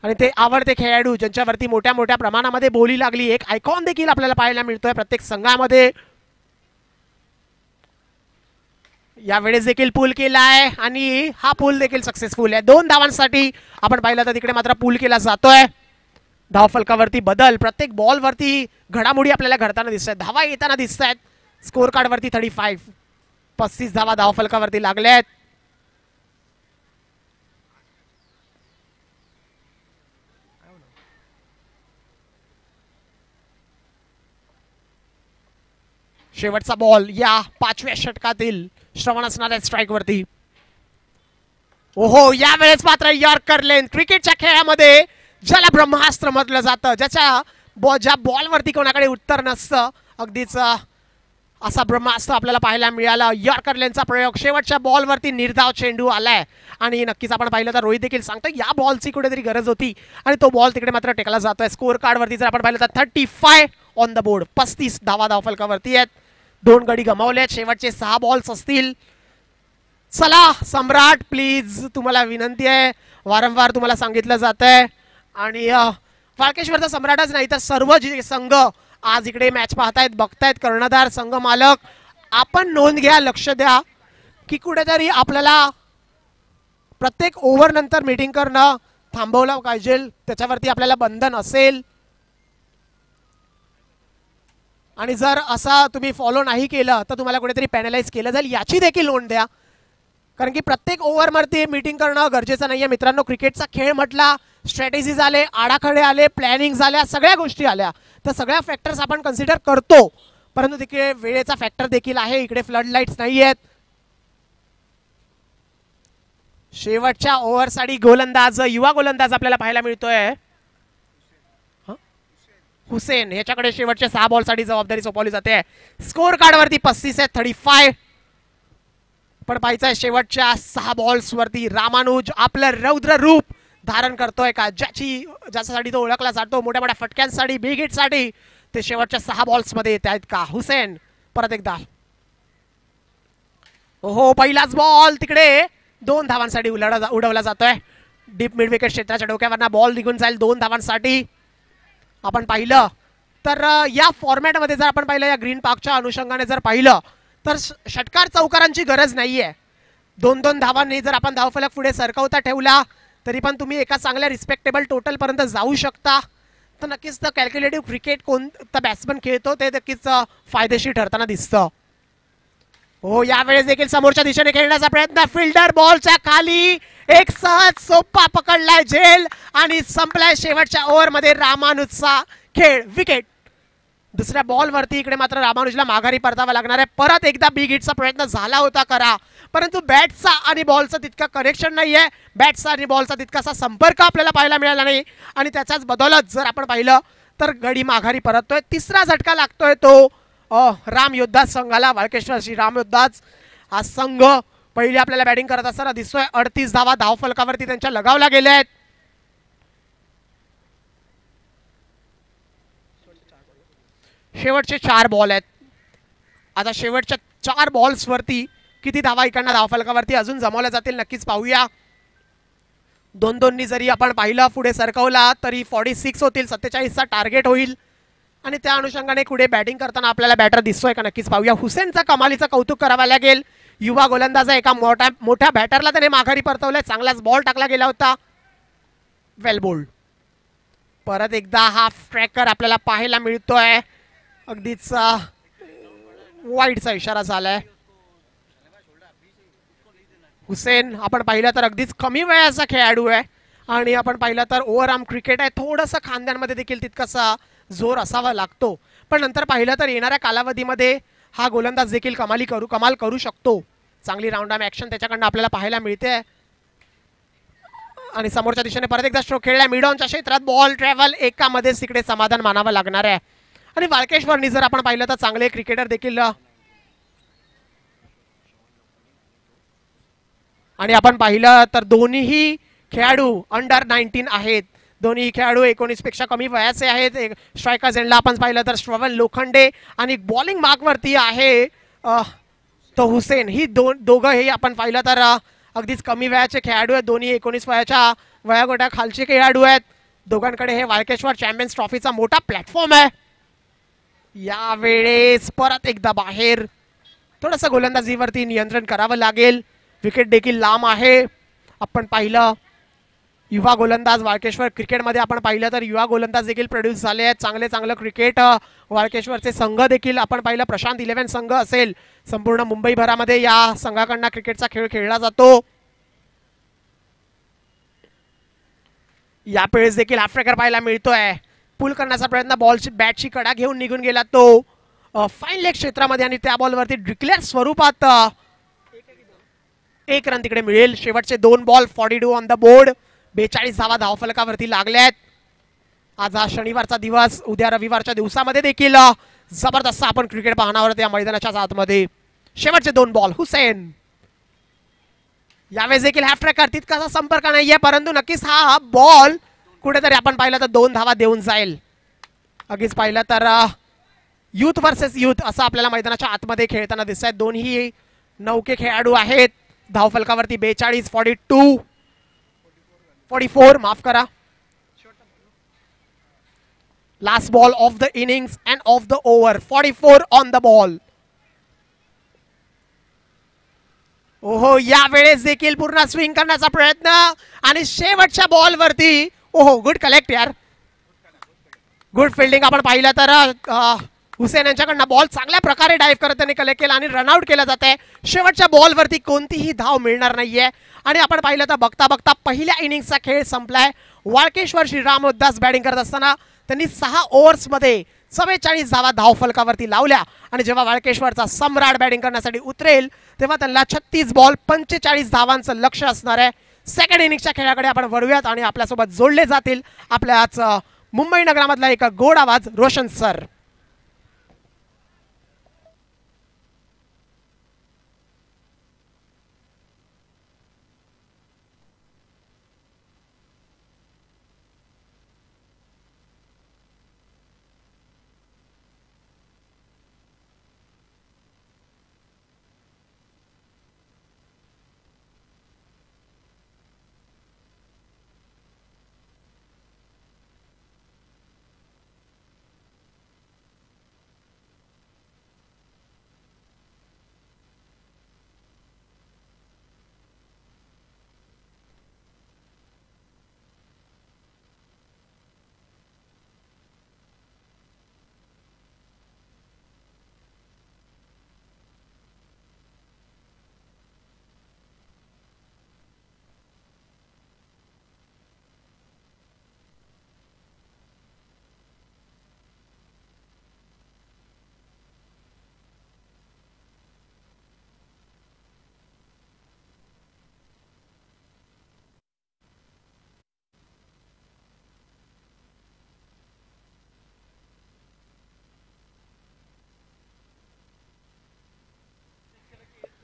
आणि ते आवडते खेळाडू ज्यांच्यावरती मोठ्या मोठ्या प्रमाणामध्ये बोली लागली. एक आयकॉन देखील आपल्याला पाहायला मिळतोय प्रत्येक संघामध्ये. यावेळेस देखील पूल केलाय आणि हा पूल देखील सक्सेसफुल आहे. 2 धावांसाठी आपण पाहिलं तर तिकडे मात्र पूल केला जातोय. धावफलकावरती बदल, प्रत्येक बॉलवरती घडामोडी आपल्याला घडताना दिसत आहेत, धावा येताना दिसत आहेत. स्कोर कार्डवरती 35 धावा धावफलकावरती लागल्यात. शेवटचा बॉल या 5व्या षटकातील श्रवण असणाऱ्या स्ट्राईक वरती. ओहो यावेळेस मात्र यॉर्कर लेन. क्रिकेटच्या खेळामध्ये ज्याला ब्रह्मास्त्र म्हटलं जातं, ज्या बॉलवरती कोणाकडे उत्तर नसतं, अगदीच असा ब्रह्मास्त्र आपल्याला पाहायला मिळाला. यॉर्कर लेनचा प्रयोग, शेवटच्या बॉलवरती निर्धाव चेंडू आलाय आणि नक्कीच आपण पाहिलं तर रोहित देखील सांगतो या बॉलची कुठेतरी गरज होती आणि तो बॉल तिकडे मात्र टेकला जातोय. स्कोर कार्डवरती जर आपण पाहिलं तर 35 ऑन द बोर्ड, 35 धावा धावफलकावरती आहेत. 2 गडी गमावले, शेवटचे 6 बॉल्स असतील. चला सम्राट प्लीज, तुम्हाला विनंती आहे, वारंवार तुम्हाला सांगितलं जात आहे. आणि वाळकेश्वरचा सम्राटच नाही तर सर्व जे संघ आज इकडे मॅच पाहतायत, बघतायत, कर्णधार, संघ मालक, आपण नोंद घ्या, लक्ष द्या की कुठेतरी आपल्याला प्रत्येक ओव्हर नंतर मीटिंग करणं थांबवलं पाहिजे. त्याच्यावरती आपल्याला बंधन असेल आणि जर असा तुम्ही फॉलो नाही केलं तर तुम्हाला कुठेतरी पॅनलाइज केलं जाईल, याची देखील नोंद द्या. कारण की प्रत्येक ओव्हरमध्ये मीटिंग करणं गरजेचं नाहीये मित्रांनो. क्रिकेटचा खेळ म्हटला, स्ट्रॅटेजीज आले, आडाखडे आले, प्लॅनिंग झाल्या, सगळ्या गोष्टी आल्या, तर सगळ्या फॅक्टर्स आपण कन्सिडर करतो. परंतु तिकडे वेळेचा फॅक्टर देखील आहे, इकडे फ्लड लाईट्स नाही आहेत. शेवटच्या ओव्हरसाठी गोलंदाज, युवा गोलंदाज आपल्याला पाहायला मिळतोय हुसेन, ह्याच्याकडे शेवटच्या 6 बॉलसाठी जबाबदारी सोपवली जाते. स्कोर कार्डवरती 35 आहे, 35. पण पाहायचंय शेवटच्या 6 बॉल्स वरती रामानुज आपलं रौद्र रूप धारण करतोय का, ज्याच्यासाठी तो ओळखला जातो मोठ्या मोठ्या फटक्यांसाठी, बिग हिटसाठी, ते शेवटच्या 6 बॉल्स मध्ये येत आहेत का. हुसेन परत एकदा, हो पहिलाच बॉल तिकडे 2 धावांसाठी उडवला जातोय. डीप मिड विकेट क्षेत्राच्या डोक्यावरना बॉल निघून जाईल 2 धावांसाठी. आपण पाहिलं तर या फॉर्मॅटमध्ये जर आपण पाहिलं, या ग्रीन पार्कच्या अनुषंगाने जर पाहिलं तर षटकार चौकारांची गरज नाहीये. 2-2 धावांनी जर आपण धावफलक पुढे सरकवता ठेवला तरी पण तुम्ही एका चांगल्या रिस्पेक्टेबल टोटल पर्यंत जाऊ शकता. तर नक्कीच तर कॅल्क्युलेटिव्ह क्रिकेट कोणता बॅट्समन खेळतो ते नक्कीच फायदेशीर ठरताना दिसतं. हो यावेळेस देखील समोरच्या दिशेने खेळण्याचा प्रयत्न, फिल्डर बॉलच्या खाली एक सहज सोपा पकडलाय झेल आणि संपलाय शेवटच्या ओव्हरमध्ये रामानुजचा खेळ. विकेट. दुसऱ्या बॉलवरती इकडे मात्र रामानुजला माघारी परतावा लागणार आहे. परत एकदा बिग हिटचा प्रयत्न झाला होता करा, परंतु बॅटचा आणि बॉलचा तितका कनेक्शन नाहीये, बॅटचा आणि बॉलचा तितकासा संपर्क आपल्याला पाहायला मिळाला नाही आणि त्याच्याच बदौलत जर आपण पाहिलं तर गडी माघारी परततोय. तिसरा झटका लागतोय तो राम योद्धा संघाला. वाळकेश्वरची राम योद्धाच हा संघ पहिले आपल्याला बॅटिंग करत असताना दिसतोय. 38 धावा धावफलकावरती त्यांच्या लगावला गेल्या आहेत. शेवटचे 4 बॉल आहेत. आता शेवटच्या 4 बॉल्स वरती किती धावा इकडनं धावफलकावरती अजून जमवल्या जातील नक्कीच पाहूया. 2-2नी जरी आपण पाहिलं पुढे सरकवला तरी 46 होतील, 47चा टार्गेट होईल आणि त्या अनुषंगाने पुढे बॅटिंग करताना आपल्याला बॅटर दिसतोय का नक्कीच पाहूया. हुसेनचा कमालीचं कौतुक करावं लागेल. युवा गोलंदाज एका मोठ्या बॅटरला त्याने माघारी परतवलंय. चांगलाच बॉल टाकला गेला होता. वेल बोल्ड. परत एकदा हाफ ट्रॅकर आपल्याला पाहायला मिळतोय. अगदीच वाईटचा इशारा झालाय. हुसेन आपण पाहिलं तर अगदीच कमी वयाचा खेळाडू आहे आणि आपण पाहिलं तर ओव्हरआर्म क्रिकेट आहे. थोडंसं खांद्यांमध्ये देखील तितकासा जोर असावा लागतो, पण नंतर पाहिलं तर येणाऱ्या कालावधीमध्ये हा गोलंदाज देखील कमाल करू शकतो. चांगली राऊंड आर्म ऍक्शन त्याच्याकडनं आपल्याला पाहायला मिळते आणि समोरच्या दिशेने परत एकदा स्ट्रोक खेळला. मिड ऑनच्या क्षेत्रात बॉल ट्रॅव्हल, एकामध्येच तिकडे समाधान मानावं लागणार आहे. आणि वाळकेश्वरनी जर आपण पाहिलं तर चांगले क्रिकेटर देखील आणि आपण पाहिलं तर दोन्हीही खेळाडू अंडर 19 आहेत. दोन्ही खेळाडू 19 पेक्षा कमी वयाचे आहेत. स्ट्रायकर्स एंडला आपण पाहिलं तर श्रवण लोखंडे आणि बॉलिंग मार्कवरती आहे तो हुसेन. ही दोघं हे आपण पाहिलं तर अगदीच कमी वयाचे खेळाडू आहेत. दोन्ही 19 वयाच्या वयोगटा खालचे खेळाडू आहेत. दोघांकडे हे वाळकेश्वर चॅम्पियन्स ट्रॉफीचा मोठा प्लॅटफॉर्म आहे. यावेळेस परत एकदा बाहेर, थोडंसं गोलंदाजीवरती नियंत्रण करावं लागेल. विकेट देखील लांब आहे. आपण पाहिलं युवा गोलंदाज वाळकेश्वर क्रिकेटमध्ये आपण पाहिलं तर युवा गोलंदाज देखील प्रोड्यूस झाले आहेत. चांगलं क्रिकेट वाळकेश्वरचे संघ देखील आपण पाहिलं प्रशांत 11 संघ असेल संपूर्ण मुंबईभरामध्ये या संघाकडनं क्रिकेटचा खेळ खेळला जातो. यावेळेस देखील हाफ ट्रॅकर पाहायला मिळतोय. पुल करण्याचा प्रयत्न, बॅटची कडा घेऊन निघून गेला तो फाईन लेग क्षेत्रामध्ये आणि त्या बॉलवरती डिक्लेअर स्वरूपात 1 रन तिकडे मिळेल. शेवटचे 2 बॉल 42 ऑन द बोर्ड. 42 धावा धावफलकावरती लागल्यात. आज हा शनिवारचा दिवस, उद्या रविवारच्या दिवसामध्ये देखील जबरदस्त आपण क्रिकेट पाहणार आहोत या मैदानाच्या आतमध्ये. शेवटचे 2 बॉल. हुसेन यावेळेस देखील हॅफ ट्रॅकर तितकासा संपर्क नाहीये, परंतु नक्कीच हा बॉल कुठेतरी आपण पाहिलं तर 2 धावा देऊन जाईल. अगदीच पाहिलं तर युथ वर्सेस युथ असं आपल्याला मैदानाच्या आतमध्ये खेळताना दिसत आहेत. दोन्ही नौके खेळाडू आहेत. धावफलकावरती 42, 42, 44 माफ करा. Last ball of the innings and of the over. 44 on the ball. ओहो, यावेळेस देखील पूर्ण स्विंग करण्याचा प्रयत्न आणि शेवटच्या बॉलवरती ओहो गुड कलेक्ट यार, गुड फिल्डिंग आपण पाहिलं तर हुसेन यांच्याकडनं बॉल चांगल्या प्रकारे डाईव्ह करत त्यांनी कलेक्ट केला आणि रनआउट केला जात आहे. शेवटच्या बॉलवरती कोणतीही धाव मिळणार नाहीये आणि आपण पाहिलं तर बघता बघता पहिल्या इनिंग्सचा खेळ संपलाय. वाळकेश्वर श्रीराम उद्दास बॅटिंग करत असताना त्यांनी 6 ओव्हर्समध्ये 44 धावा धावफलकावरती लावल्या आणि जेव्हा वाळकेश्वरचा सम्राट बॅटिंग करण्यासाठी उतरेल तेव्हा त्यांना 36 बॉल 45 धावांचं लक्ष असणार आहे. सेकंड इनिंगच्या खेळाकडे आपण वळूयात आणि आपल्यासोबत जोडले जातील आपल्याच मुंबई नगरामधला एक गोड आवाज रोशन सर.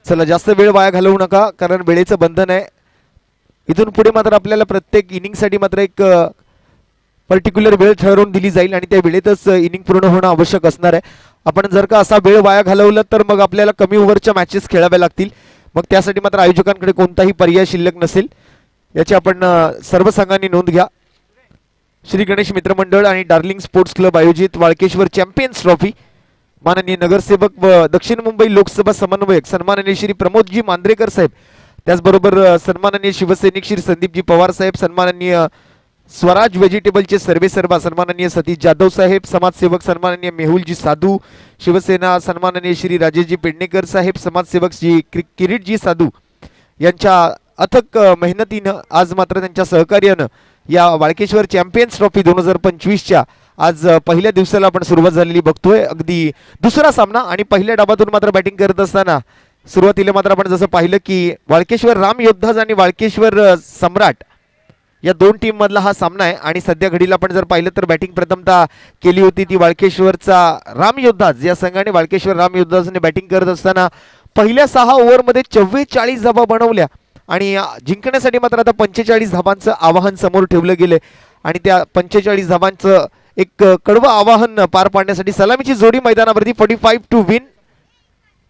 चला जास्त वेळ वाया घालवू नका, कारण वेळेचं बंधन आहे. इथून पुढे मात्र आपल्याला प्रत्येक इनिंगसाठी मात्र एक पर्टिक्युलर वेळ ठरवून दिली जाईल आणि त्या वेळेतच इनिंग पूर्ण होणं आवश्यक असणार आहे. आपण जर का असा वेळ वाया घालवला तर मग आपल्याला कमी ओव्हरच्या मॅचेस खेळाव्या लागतील. मग त्यासाठी मात्र आयोजकांकडे कोणताही पर्याय शिल्लक नसेल याची आपण सर्व संघांनी नोंद घ्या. श्री गणेश मित्रमंडळ आणि डार्लिंग स्पोर्ट्स क्लब आयोजित वाळकेश्वर चॅम्पियन्स ट्रॉफी माननीय नगरसेवक व दक्षिण मुंबई लोकसभा समन्वयक सन्माननीय श्री प्रमोदजी मांद्रेकर साहेब, त्याचबरोबर सन्माननीय शिवसैनिक श्री संदीपजी पवार साहेब, सन्माननीय स्वराज व्हेजिटेबलचे सर्वेसर्वा सन्माननीय सतीश जाधव साहेब, समाजसेवक सन्माननीय मेहुलजी साधू, शिवसेना सन्माननीय श्री राजेशजी पेडणेकर साहेब, समाजसेवक श्री किरीटजी साधू यांच्या अथक मेहनतीनं आज मात्र त्यांच्या सहकार्यानं या वाळकेश्वर चॅम्पियन्स ट्रॉफी 2025च्या आज पहिल्या दिवसाला आपण सुरुवात झालेली बघतोय. अगदी दुसरा सामना आणि पहिल्या डाबातून मात्र बॅटिंग करत असताना सुरुवातीला मात्र आपण जसं पाहिलं की वाळकेश्वर राम योद्धाज आणि वाळकेश्वर सम्राट या 2 टीम मधला हा सामना आहे. आणि सध्या घडीला आपण जर पाहिलं तर बॅटिंग प्रथमतः केली होती ती वाळकेश्वरचा राम योद्धाज या संघाने. वाळकेश्वर राम योद्धाजने बॅटिंग करत असताना पहिल्या 6 ओव्हरमध्ये 44 धावा बनवल्या आणि जिंकण्यासाठी मात्र आता 45 धावांचं आवाहन समोर ठेवलं गेलं आणि त्या 45 धावांचं एक कडवं आवाहन पार पाडण्यासाठी सलामीची जोडी मैदानावरती 45 टू विन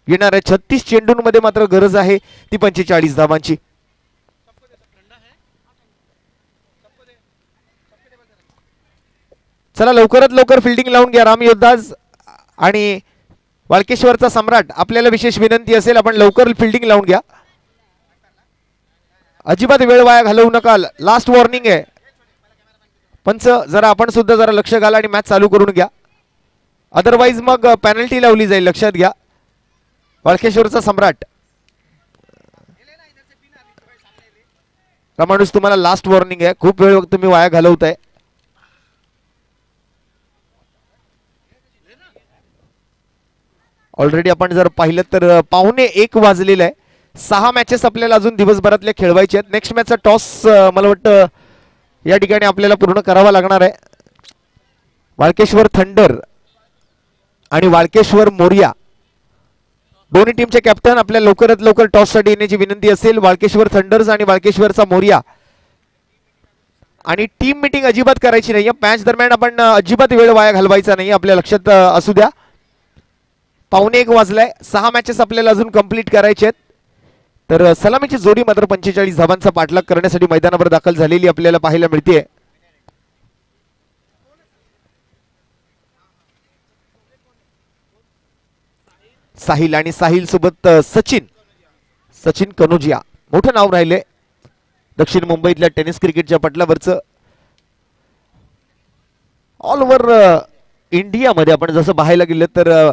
येणाऱ्या 36 चेंडूंमध्ये मात्र गरज आहे ती 45 धावांची. चला लवकरात लवकर फिल्डिंग लावून घ्या राम योद्धाज आणि वाळकेश्वरचा सम्राट. आपल्याला विशेष विनंती असेल आपण लवकर फिल्डिंग लावून घ्या, अजिबात वेळ वाया घालवू नका. लास्ट वॉर्निंग आहे पंच, जरा आपण सुद्धा जरा लक्ष घाला आणि मॅच चालू करून घ्या, अदरवाइज मग पेनल्टी लावली जाईल, लक्षात घ्या. वाळकेश्वरचा सम्राट माणूस तुम्हाला लास्ट वॉर्निंग आहे, खूप वेळ तुम्ही वाया घालवताय. ऑलरेडी आपण जर पाहिलं तर 1:15 वाजलेला आहे. 6 मॅचेस आपल्याला अजून दिवसभरातल्या खेळवायचे आहेत. नेक्स्ट मॅचचा टॉस मला वाटतं या ठिकाणी आपल्याला पूर्ण करावा लागणार आहे. वाळकेश्वर थंडर आणि वाळकेश्वर मोरिया दोन्ही टीमचे कॅप्टन आपल्या लवकरात लवकर टॉससाठी येण्याची विनंती असेल. वाळकेश्वर थंडर्स आणि वाळकेश्वरचा मोरिया. आणि टीम मीटिंग अजिबात करायची नाही. मॅच दरम्यान आपण अजिबात वेळ वाया घालवायचा नाही, आपल्या लक्षात असू द्या. 1:15 वाजलाय. 6 मॅचेस आपल्याला अजून कंप्लीट करायचे आहेत. तर सलामीची जोडी मात्र 45 धावांचा पाठलाग करण्यासाठी मैदानावर दाखल झालेली आपल्याला पाहायला मिळते. साहिल आणि साहिल सोबत सचिन कनोजिया मोठं नाव राहिले दक्षिण मुंबईतल्या टेनिस क्रिकेटच्या पटलावरचं. ऑल ओव्हर इंडियामध्ये आपण जसं पाहायला गेलं तर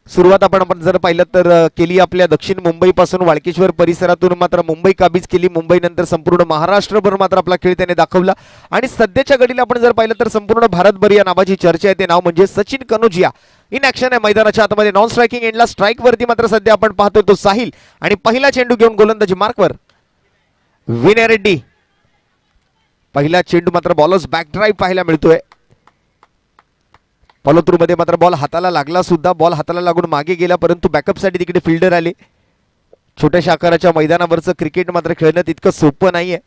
सुरुवात आपण जर पाहिलं तर केली आपल्या दक्षिण मुंबईपासून वाळकेश्वर परिसरातून मात्र मुंबई काबीज केली. मुंबईनंतर संपूर्ण महाराष्ट्रभर मात्र आपला खेळ त्याने दाखवला. आणि सध्याच्या घडीला आपण जर पाहिलं तर संपूर्ण भारतभर या नावाची चर्चा आहे. ते नाव म्हणजे सचिन कनोजिया. इन ऍक्शन आहे मैदानाच्या आतमध्ये. नॉन स्ट्रायकिंग एंडला स्ट्राईक वरती मात्र सध्या आपण पाहतोय तो साहिल. आणि पहिला चेंडू घेऊन गोलंदाजी मार्कवर विनय रेड्डी. पहिला चेंडू मात्र बॉलर्स बॅक ड्राईव्ह पाहायला मिळतोय. फॉलोथ्रू मध्ये मात्र बॉल हाताला लागला सुद्धा. बॉल हाताला लागून मागे गेला, परंतु बॅकअपसाठी तिकडे फिल्डर आले. छोट्याशा आकाराच्या मैदानावरचं क्रिकेट मात्र खेळणं तितकं सोपं नाहीये.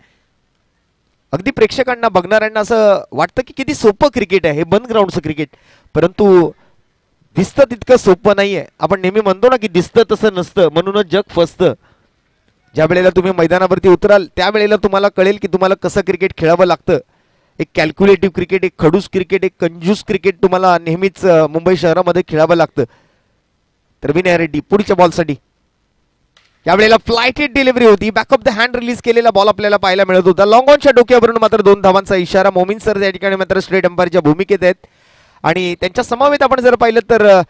अगदी प्रेक्षकांना बघणाऱ्यांना असं वाटतं की किती सोपं क्रिकेट आहे हे बंद ग्राउंडचं क्रिकेट, परंतु दिसतं तितकं सोपं नाहीये. आपण नेहमी म्हणतो ना की दिसतं तसं नसतं, म्हणूनच जग फसतं. ज्या वेळेला तुम्ही मैदानावरती उतराल त्यावेळेला तुम्हाला कळेल की तुम्हाला कसं क्रिकेट खेळावं लागतं. एक कॅल्क्युलेटिव्ह क्रिकेट, एक खडूस क्रिकेट, एक कंजूस क्रिकेट तुम्हाला नेहमीच मुंबई शहरामध्ये खेळावं लागतं. तर विनय रेड्डी पुढच्या बॉलसाठी. यावेळेला फ्लायटेड डिलिव्हरी होती. बॅकअप द हँड रिलीज केलेला बॉल आपल्याला पाहायला मिळत होता. लॉंग ऑनच्या डोक्यावरून मात्र 2 धावांचा इशारा. मोमीन सर या ठिकाणी मात्र स्ट्रेट अंपायरच्या भूमिकेत आहेत. आणि त्यांच्या समवेत आपण जर पाहिलं तर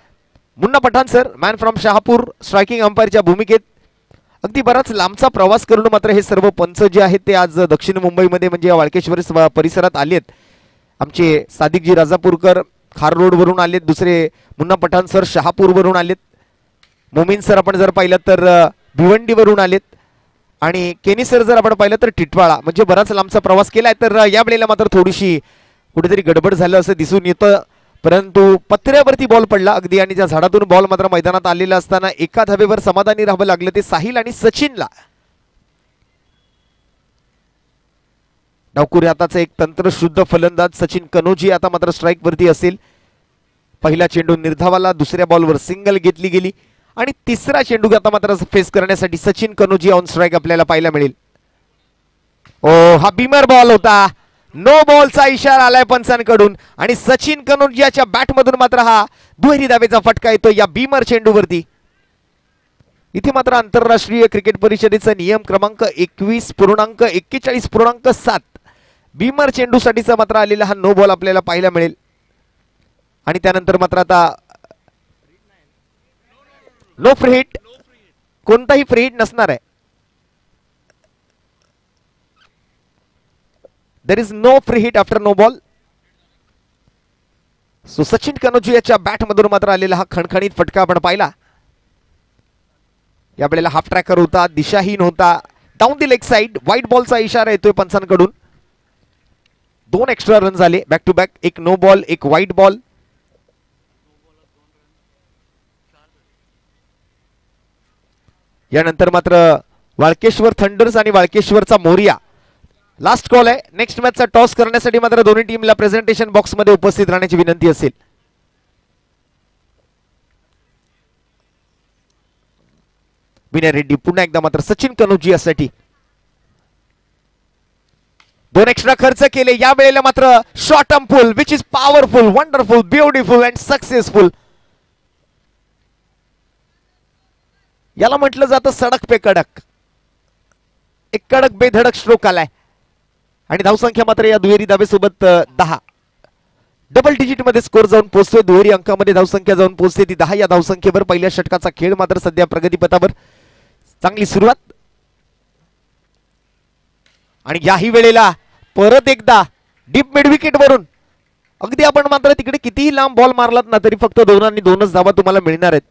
Munna Pathan sir man from Shahapur striking अंपायरच्या भूमिकेत. अगदी बराच लांबचा प्रवास करून मात्र हे सर्व पंच जे आहेत ते आज दक्षिण मुंबईमध्ये म्हणजे वाळकेश्वर परिसरात आलेत. आमचे सादिकजी राजापूरकर खार रोडवरून आलेत. दुसरे मुन्ना पठाण सर शहापूरवरून आलेत. मोमीन सर आपण जर पाहिलं तर भिवंडीवरून आलेत. आणि केनी सर जर आपण पाहिलं तर टिटवाळा. म्हणजे बराच लांबचा प्रवास केलाय. तर या वेळेला मात्र थोडीशी कुठेतरी गडबड झालं असं दिसून येतं, परंतु पत्र्यावरती बॉल पडला अगदी. आणि त्या झाडातून बॉल मात्र मैदानात आलेला असताना एका धावेवर समाधानी राहावं लागलं ते साहिल आणि सचिनला. डावखुरी हाताचा एक तंत्रशुद्ध फलंदाज सचिन कनोजी आता मात्र स्ट्राईक वरती असेल. पहिला चेंडू निर्धावाला, दुसऱ्या बॉलवर सिंगल घेतली गेली. आणि तिसरा चेंडू आता मात्र फेस करण्यासाठी सचिन कनोजी ऑन स्ट्राईक आपल्याला पाहायला मिळेल. ओ हा बीमर बॉल होता. नो बॉलचा इशारा आलाय पंचांकडून. आणि सचिन कनोजियाच्या बॅटमधून मात्र हा दुहेरी धावेचा फटका येतो या बीमर चेंडूवरती. इथे मात्र आंतरराष्ट्रीय क्रिकेट परिषदेचा नियम क्रमांक 21.41.7 बीमर चेंडूसाठीचा मात्र आलेला हा नो बॉल आपल्याला पाहायला मिळेल. आणि त्यानंतर मात्र आता नो फ्री हिट, कोणताही फ्री हिट नसणार आहे. There is no free hit after no ball. So Sachin कनोजियाच्या बॅटमधून मात्र आलेला हा खणखणीत फटका आपण पाहिला. या वेळेला हाफ ट्रॅकर होता, दिशाहीन होता. Down the leg side white बॉलचा इशारा येतोय पंचांकडून. 2 एक्स्ट्रा रन झाले बॅक टू बॅक. एक नो बॉल, एक व्हाईट बॉल. यानंतर मात्र वाळकेश्वर थंडर्स आणि वाळकेश्वरचा मोरिया लास्ट कॉल आहे. नेक्स्ट मॅचचा टॉस करण्यासाठी मात्र दोन्ही टीमला प्रेझेंटेशन बॉक्स मध्ये उपस्थित राहण्याची विनंती असेल. विनय रेड्डी पुन्हा एकदा मात्र सचिन कनोजियासाठी 2 एक्स्ट्रा खर्च केले. या वेळेला मात्र short term full which is powerful, wonderful, beautiful and successful. याला म्हटलं जातं सडक पे कडक. एक कडक बेधडक स्ट्रोक आलाय. आणि धावसंख्या मात्र या दुहेरी धावेसोबत 10 डबल डिजिट मध्ये स्कोर जाऊन पोहोचतोय. दुहेरी अंकामध्ये धावसंख्या जाऊन पोहोचते ती 10. या धावसंख्येवर पहिल्या षटकाचा खेळ मात्र सध्या प्रगतीपथावर. चांगली सुरुवात. आणि याही वेळेला परत एकदा डीप मिड विकेट वरून अगदी आपण मात्र तिकडे कितीही लांब बॉल मारलात ना तरी फक्त 2 आणि 2च धावा तुम्हाला मिळणार आहेत.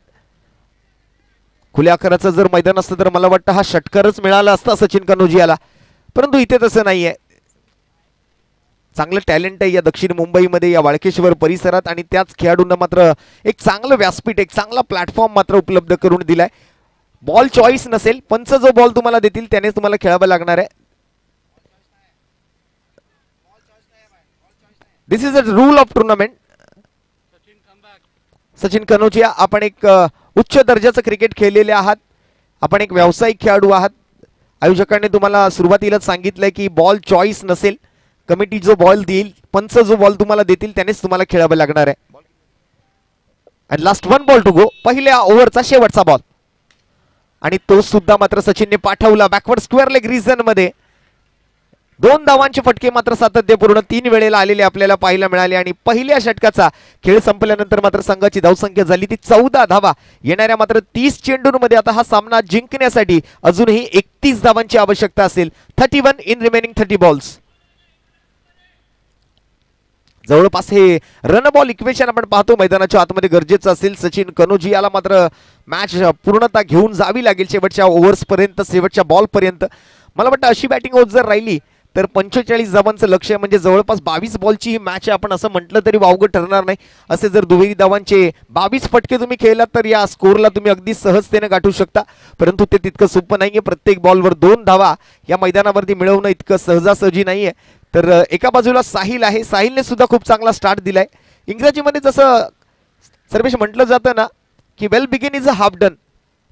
खुल्या आकाराचं जर मैदान असतं तर मला वाटतं हा षटकारच मिळाला असता सचिन कनोजियाला, परंतु इथे तसं नाहीये. चांगलं टॅलेंट आहे या दक्षिण मुंबईमध्ये, या वाळकेश्वर परिसरात, आणि त्याच खेळाडूंना मात्र एक चांगलं व्यासपीठ, एक चांगला प्लॅटफॉर्म मात्र उपलब्ध करून दिलाय. बॉल चॉईस नसेल, पंच जो बॉल तुम्हाला देतील त्याने तुम्हाला खेळावं लागणार आहे. This is a rule of tournament. Sachin Kanojia, आपण एक उच्च दर्जाचं क्रिकेट खेळलेले आहात, आपण एक व्यावसायिक खेळाडू आहात. आयोजकांनी तुम्हाला सुरुवातीलाच सांगितलंय की बॉल चॉईस नसेल, कमिटी जो बॉल देईल, पंच जो बॉल तुम्हाला देतील त्यानेच तुम्हाला खेळावं लागणार आहे. आणि लास्ट 1 बॉल टू गो, पहिल्या ओव्हरचा शेवटचा बॉल, आणि तो सुद्धा मात्र सचिनने पाठवला बॅकवर्ड स्क्वेअर लेग रिजन मध्ये. 2 धावांचे फटके मात्र सातत्यपूर्ण 3 वेळेला आलेले आपल्याला पाहायला मिळाले. आणि पहिल्या षटकाचा खेळ संपल्यानंतर मात्र संघाची धावसंख्या झाली ती 14 धावा. येणाऱ्या मात्र 30 चेंडूंमध्ये आता हा सामना जिंकण्यासाठी अजूनही 31 धावांची आवश्यकता असेल. 31 इन रिमेनिंग 30 बॉल्स. जवळपास हे रन बॉल इक्वेशन आपण पाहतो मैदानाच्या आतमध्ये गरजेचं असेल. सचिन कनोजियाला मात्र मॅच पूर्णता घेऊन जावी लागेल शेवटच्या ओव्हर्स पर्यंत, शेवटच्या बॉल पर्यंत. मला वाटतं अशी बॅटिंग होत जर राहिली तर 45 धावांचं लक्ष, म्हणजे जवळपास 22 बॉलची ही मॅच आहे, आपण असं म्हटलं तरी वावगं ठरणार नाही. असे जर दुहेरी धावांचे 22 फटके तुम्ही खेळलात तर या स्कोरला तुम्ही अगदी सहजतेने गाठू शकता. परंतु ते तितकं सोपं नाहीये. प्रत्येक बॉलवर 2 धावा या मैदानावरती मिळवणं इतकं सहजासहजी नाहीये. तर एका बाजूला साहिल आहे, साहिलने सुद्धा खूप चांगला स्टार्ट दिलाय. इंग्रजीमध्ये जसं सर्वेश म्हटलं जातं ना की well begin is a half done,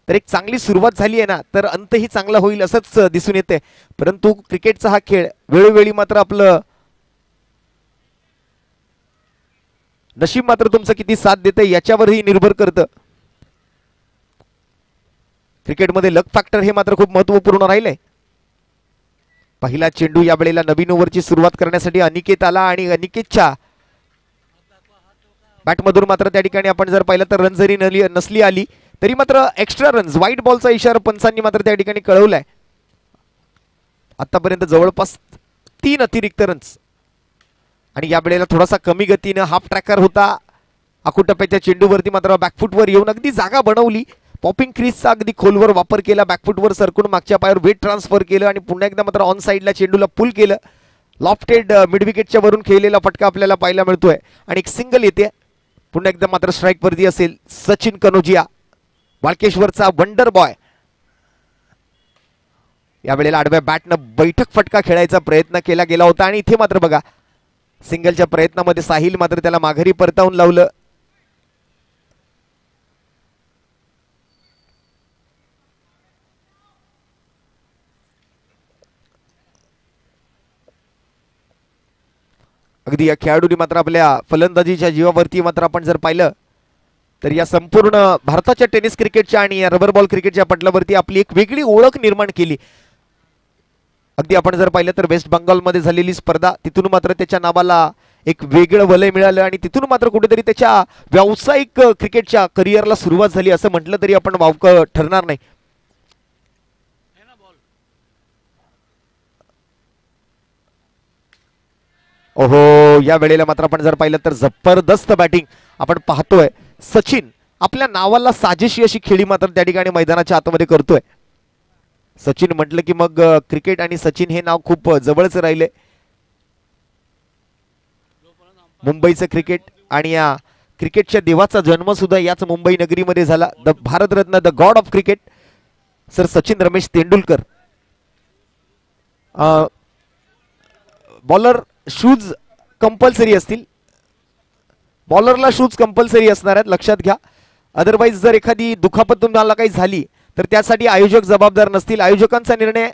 तर एक चांगली सुरुवात झाली आहे ना तर अंतही चांगला होईल असंच दिसून येते. परंतु क्रिकेटचा हा खेळ वेळोवेळी मात्र आपलं नशीब मात्र तुमचं किती साथ देतं याच्यावरही निर्भर करतं. क्रिकेटमध्ये लक फॅक्टर हे मात्र खूप महत्वपूर्ण राहिलंय. पहिला चेंडू या वेळेला नवीन ओव्हरची सुरुवात करण्यासाठी अनिकेत आला, आणि अनिकेतच्या बॅटमधून मात्र त्या ठिकाणी आपण जर पाहिलं तर रन जरी नसली आली तरी मात्र एक्स्ट्रा रन्स, व्हाईट बॉलचा इशारा पंचांनी मात्र त्या ठिकाणी कळवलाय. आतापर्यंत जवळपास 3 अतिरिक्त रन्स, आणि या वेळेला थोडासा कमी गतीनं हाफ ट्रॅकर होता. आकुटप्प्याच्या चेंडूवरती मात्र बॅकफुटवर येऊन अगदी जागा बनवली. पॉपिंग क्रीजचा अगदी खोलवर वापर केला, बॅकफुटवर सरकून मागच्या पायावर वेट ट्रान्सफर केलं, आणि पुन्हा एकदा मात्र ऑन साईडला चेंडूला पुल केलं. लॉफ्टेड मिड विकेटच्या वरून खेळलेला फटका आपल्याला पाहायला मिळतोय, आणि एक सिंगल येते. पुन्हा एकदा मात्र स्ट्राईक वरती असेल सचिन कनोजिया, वाळकेश्वरचा वंडर बॉय. यावेळेला आडव्या बॅटनं बैठक फटका खेळायचा प्रयत्न केला गेला होता, आणि इथे मात्र बघा सिंगलच्या प्रयत्नामध्ये साहिल मात्र त्याला माघारी परतावून लावलं. अगदी या खेळाडूंनी मात्र आपल्या फलंदाजीच्या जीवावरती मात्र आपण जर पाहिलं तर या संपूर्ण भारताच्या टेनिस क्रिकेटच्या आणि या रबर बॉल क्रिकेटच्या पटलावरती आपली एक वेगळी ओळख निर्माण केली. अगदी आपण जर पाहिलं तर वेस्ट बंगालमध्ये झालेली स्पर्धा, तिथून मात्र त्याच्या नावाला एक वेगळं वलय मिळालं, आणि तिथून मात्र कुठेतरी त्याच्या व्यावसायिक क्रिकेटच्या करिअरला सुरुवात झाली असं म्हटलं तरी आपण वावकं ठरणार नाही. ओहो, या वेळेला मात्र आपण जर पाहिलं तर जबरदस्त बॅटिंग आपण पाहतोय. सचिन आपल्या नावाला साजेशी अशी खेळी मात्र त्या ठिकाणी मैदानाच्या आतमध्ये करतोय. सचिन म्हटलं की मग क्रिकेट आणि सचिन हे नाव खूप जवळच राहिले. मुंबईचं क्रिकेट आणि या क्रिकेटच्या देवाचा जन्म सुद्धा याच मुंबई नगरीमध्ये झाला. The Bharat Ratna, the God of cricket sir Sachin Ramesh Tendulkar. Bowler shoes compulsory असतील, बॉलरला शूज कंपल्सरी असणार आहेत, लक्षात घ्या. अदरवाईज जर एखादी दुखापत तुम्हाला काही झाली तर त्यासाठी आयोजक जबाबदार नसतील. आयोजकांचा निर्णय,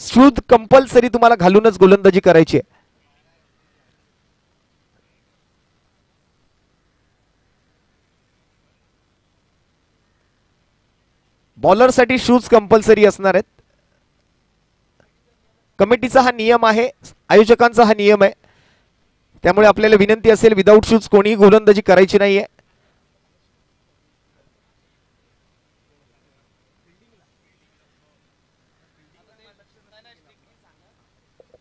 शूज कंपल्सरी तुम्हाला घालूनच गोलंदाजी करायची आहे. बॉलरसाठी शूज कंपल्सरी असणार आहेत. कमिटीचा हा नियम आहे, आयोजकांचा हा नियम आहे. त्यामुळे आपल्याला विनंती असेल विदाऊट शूज कोणीही गोलंदाजी करायची नाहीये.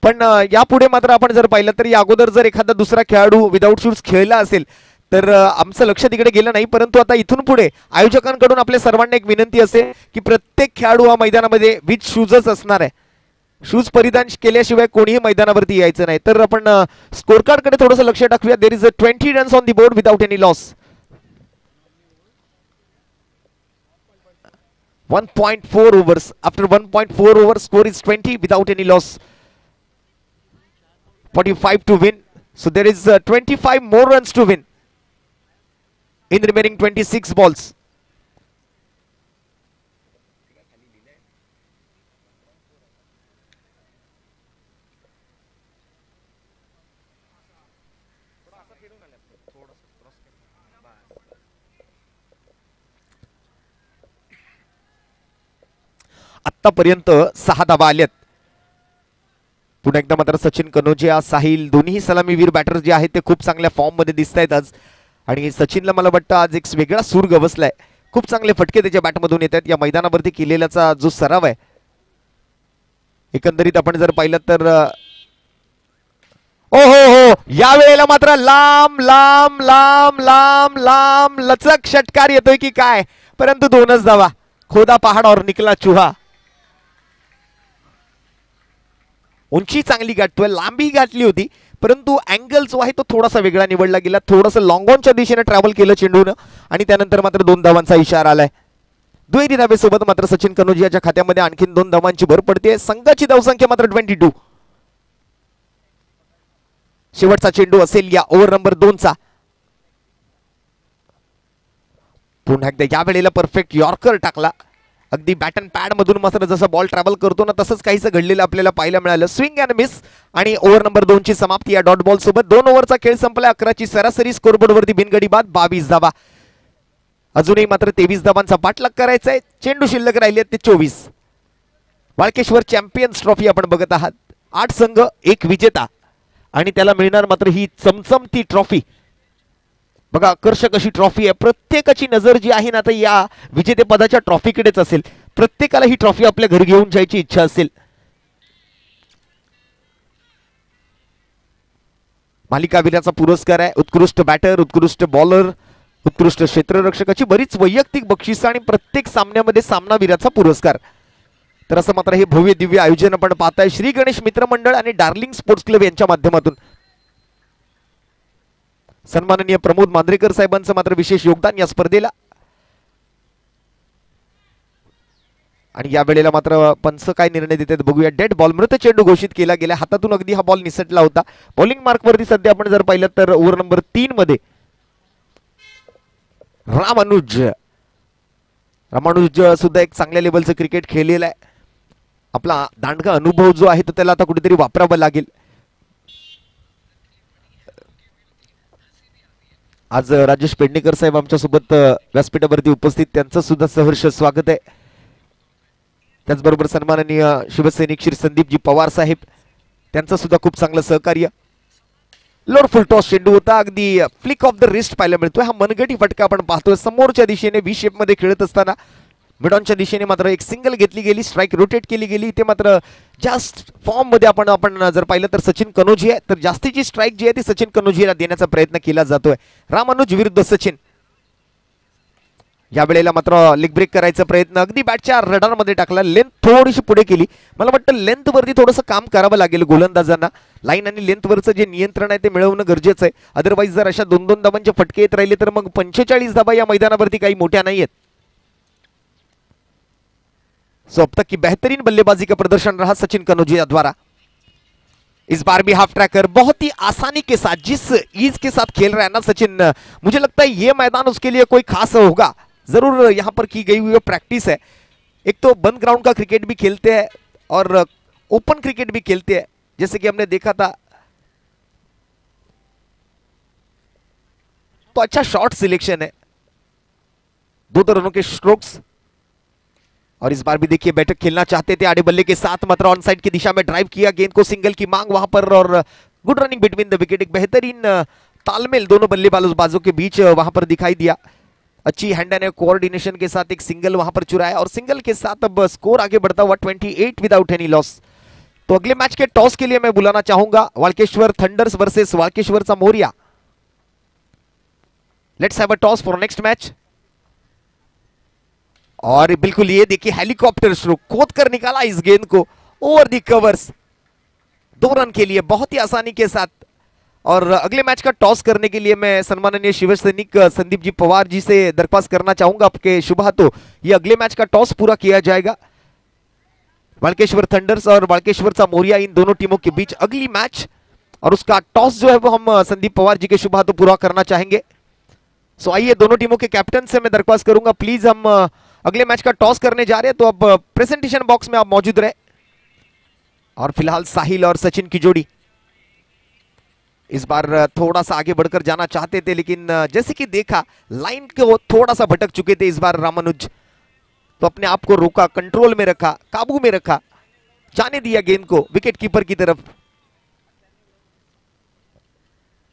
पण यापुढे मात्र आपण जर पाहिलं तर या अगोदर जर एखादा दुसरा खेळाडू विदाऊट शूज खेळला असेल तर आमचं लक्ष तिकडे गेलं नाही. परंतु आता इथून पुढे आयोजकांकडून आपल्या सर्वांना एक विनंती असेल की प्रत्येक खेळाडू हा मैदानामध्ये विथ शूजच असणार आहे. शूज परिधान केल्याशिवाय कोणीही मैदानावरती यायचं नाही. तर आपण स्कोर कार्ड कडे थोडंसं लक्ष टाकूया. There is 20 runs on the board without any loss. 1.4 overs. After 1.4 overs, score is 20 without any loss. 45 to win. So there is 25 more runs to win in the remaining 26 balls. आतापर्यंत 6 धावा आल्यात. पुन्हा एकदा मात्र सचिन कनोजिया, साहिल दोन्ही सलामीवीर बॅटर्स जे आहेत ते खूप चांगल्या फॉर्म मध्ये दिसत आहेत आज. आणि सचिनला मला वाटतं आज एक वेगळा सूर गवसलाय. खूप चांगले फटके त्याच्या बॅटमधून येत आहेत. या मैदानावरती केलेल्याचा जो सराव आहे एकंदरीत आपण जर पाहिलं तर ओ हो या वेळेला मात्र लांब लांब लांब लांब लांब लचक षटकार येतोय की काय, परंतु 2च धावा. खोदा पहाड और निकला चुहा. उंची चांगली गाठतोय, लांबी गाठली होती, परंतु अँगल जो आहे तो थोडासा वेगळा निवडला गेला. थोडंसं लॉंग ऑनच्या दिशेने ट्रॅव्हल केलं चेंडूनं आणि त्यानंतर मात्र 2 धावांचा इशारा आलाय. दुहेरी धावेसोबत मात्र सचिन कनोजियाच्या खात्यामध्ये आणखीन 2 धावांची भर पडते. संघाची धावसंख्या मात्र 22. शेवटचा चेंडू असेल या ओव्हर नंबर 2चा. पुन्हा एकदा या वेळेला परफेक्ट यॉर्कर टाकला. अगदी बॅट अँड पॅड मधून मात्र जसं बॉल ट्रॅव्हल करतो ना तसंच काहीसं घडलेलं आपल्याला पाहायला मिळालं. स्विंग अँड मिस आणि ओव्हर नंबर 2 ची समाप्ती या डॉट बॉल सोबत. 2 ओव्हरचा खेळ संपला. 11 ची सरासरी स्कोरबोर्ड वरती बिनगडी बाद 22 धावा. अजूनही मात्र 23 धावांचा पाठलाग करायचा आहे. चेंडू शिल्लक राहिले ते 24. वाळकेश्वर चॅम्पियन्स ट्रॉफी आपण बघत आहात. 8 संघ 1 विजेता आणि त्याला मिळणार मात्र ही चमचमती ट्रॉफी. बघा आकर्षक अशी ट्रॉफी आहे. प्रत्येकाची नजर जी आहे ना आता या विजेतेपदाच्या ट्रॉफीकडेच असेल. प्रत्येकाला ही ट्रॉफी आपल्या घरी घेऊन जायची इच्छा असेल. मालिकावीराचा पुरस्कार आहे. उत्कृष्ट बॅटर, उत्कृष्ट बॉलर, उत्कृष्ट क्षेत्ररक्षकाची बरीच वैयक्तिक बक्षिसं आणि प्रत्येक सामन्यामध्ये सामनावीराचा पुरस्कार. तर असं मात्र हे भव्य दिव्य आयोजन आपण पाहताय श्री गणेश मित्र मंडळ आणि डार्लिंग स्पोर्ट्स क्लब यांच्या माध्यमातून. सन्माननीय प्रमोद मांद्रेकर साहेबांचं मात्र विशेष योगदान या स्पर्धेला. आणि या वेळेला मात्र पंच काय निर्णय देतात बघूया. डेड बॉल मृत चेंडू घोषित केला गेला. हातातून अगदी हा बॉल निसटला होता. बॉलिंग मार्क वरती सध्या आपण जर पाहिलं तर ओव्हर नंबर 3 मध्ये रामानुज सुद्धा एक चांगल्या लेवलचं क्रिकेट खेळलेला आहे. आपला दांडगा अनुभव जो आहे तो त्याला आता कुठेतरी वापरावा लागेल. आज राजेश पेडणेकर साहेब आमच्या सोबत व्यासपीठावरती उपस्थित, त्यांचं सुद्धा सहर्ष स्वागत आहे. त्याचबरोबर सन्माननीय शिवसैनिक श्री संदीपजी पवार साहेब, त्यांचं सुद्धा खूप चांगलं सहकार्य. लोड फुल टॉस चेंडू होता. अगदी फ्लिक ऑफ द रिस्ट पाहायला मिळतोय. हा मनगटी फटका आपण पाहतोय. समोरच्या दिशेने व्ही शेप मध्ये खेळत असताना मिडॉनच्या दिशेने मात्र एक सिंगल घेतली गेली, स्ट्राईक रोटेट केली गेली. ते मात्र जास्त फॉर्म मध्ये आपण जर पाहिलं तर सचिन कनोजिया आहे, तर जास्तीची स्ट्राईक जी आहे ती सचिन कनोजियाला देण्याचा प्रयत्न केला जातोय. रामानुज विरुद्ध सचिन. या वेळेला मात्र लेग ब्रेक करायचा प्रयत्न अगदी बॅटच्या रडारमध्ये टाकला. लेंथ थोडीशी पुढे केली. मला वाटतं लेंथ वरती थोडंसं काम करावं लागेल गोलंदाजांना. लाईन आणि लेंथ वरचं जे नियंत्रण आहे ते मिळवणं गरजेचं आहे. अदरवाईज जर अशा 2-2 धावांचे फटके येत राहिले तर मग 45 धावा या मैदानावरती काही मोठ्या नाही आहेत. सो अब तक की बेहतरीन बल्लेबाजी का प्रदर्शन रहा सचिन कनोजिया द्वारा. इस बार भी हाफ ट्रैकर बहुत ही आसानी के साथ, जिस ईज के साथ खेल रहा है ना सचिन, मुझे लगता है ये मैदान उसके लिए कोई खास होगा. जरूर यहाँ पर की गई हुई प्रैक्टिस है. एक तो बंद ग्राउंड का क्रिकेट भी खेलते हैं और ओपन क्रिकेट भी खेलते हैं, जैसे कि हमने देखा था. तो अच्छा शॉट सिलेक्शन है. 2 रनों के स्ट्रोक्स. और इस बार भी देखिए बैटर खेलना चाहते थे आड़े बल्ले के साथ, मात्र ऑन साइड की दिशा में ड्राइव किया. गेंद को सिंगल की मांग वहां पर और good running between the wicket. एक बेहतरीन तालमेल दोनों बल्लेबाजों के बीच वहां पर दिखाई दिया. अच्छी हैंड एंड कोऑर्डिनेशन के साथ एक सिंगल वहां पर चुराया और सिंगल के साथ अब स्कोर आगे बढ़ता हुआ 28 विदाउट एनी लॉस. तो अगले मैच के टॉस के लिए मैं बुलाना चाहूंगा वालकेश्वर थंडर्स वर्सेस वालकेश्वरचा Morya. Let's have a toss for next match. और बिल्कुल ये देखिए हेलीकॉप्टर स्ट्रोक खोद कर निकाला इस गेंद को ओवर दी कवर्स, 2 रन के लिए बहुत ही आसानी के साथ। और अगले मैच का टॉस करने के लिए मैं सम्माननीय शिवसैनिक संदीप जी पवार जी से दरख्वास्त करना चाहूंगा आपके शुभ हाथों ये अगले मैच का टॉस पूरा किया जाएगा। वालकेश्वर थंडर्स और वालकेश्वर सा मोरिया, इन दोनों टीमों के बीच अगली मैच, और उसका टॉस जो है वो हम संदीप पवार जी के शुभ हाथों पूरा करना चाहेंगे। सो आइए, दोनों टीमों के कैप्टन से मैं दरख्वास्त करूंगा, प्लीज हम अगले मैच का टॉस करने जा रहे हैं, तो अब प्रेजेंटेशन बॉक्स में आप मौजूद रहे। और फिलहाल साहिल और सचिन की जोड़ी इस बार थोड़ा सा आगे बढ़कर जाना चाहते थे, लेकिन जैसे कि देखा लाइन के वो थोड़ा सा भटक चुके थे इस बार रामानुज, तो अपने आप को रोका, कंट्रोल में रखा, काबू में रखा, जाने दिया गेंद को विकेट कीपर की तरफ।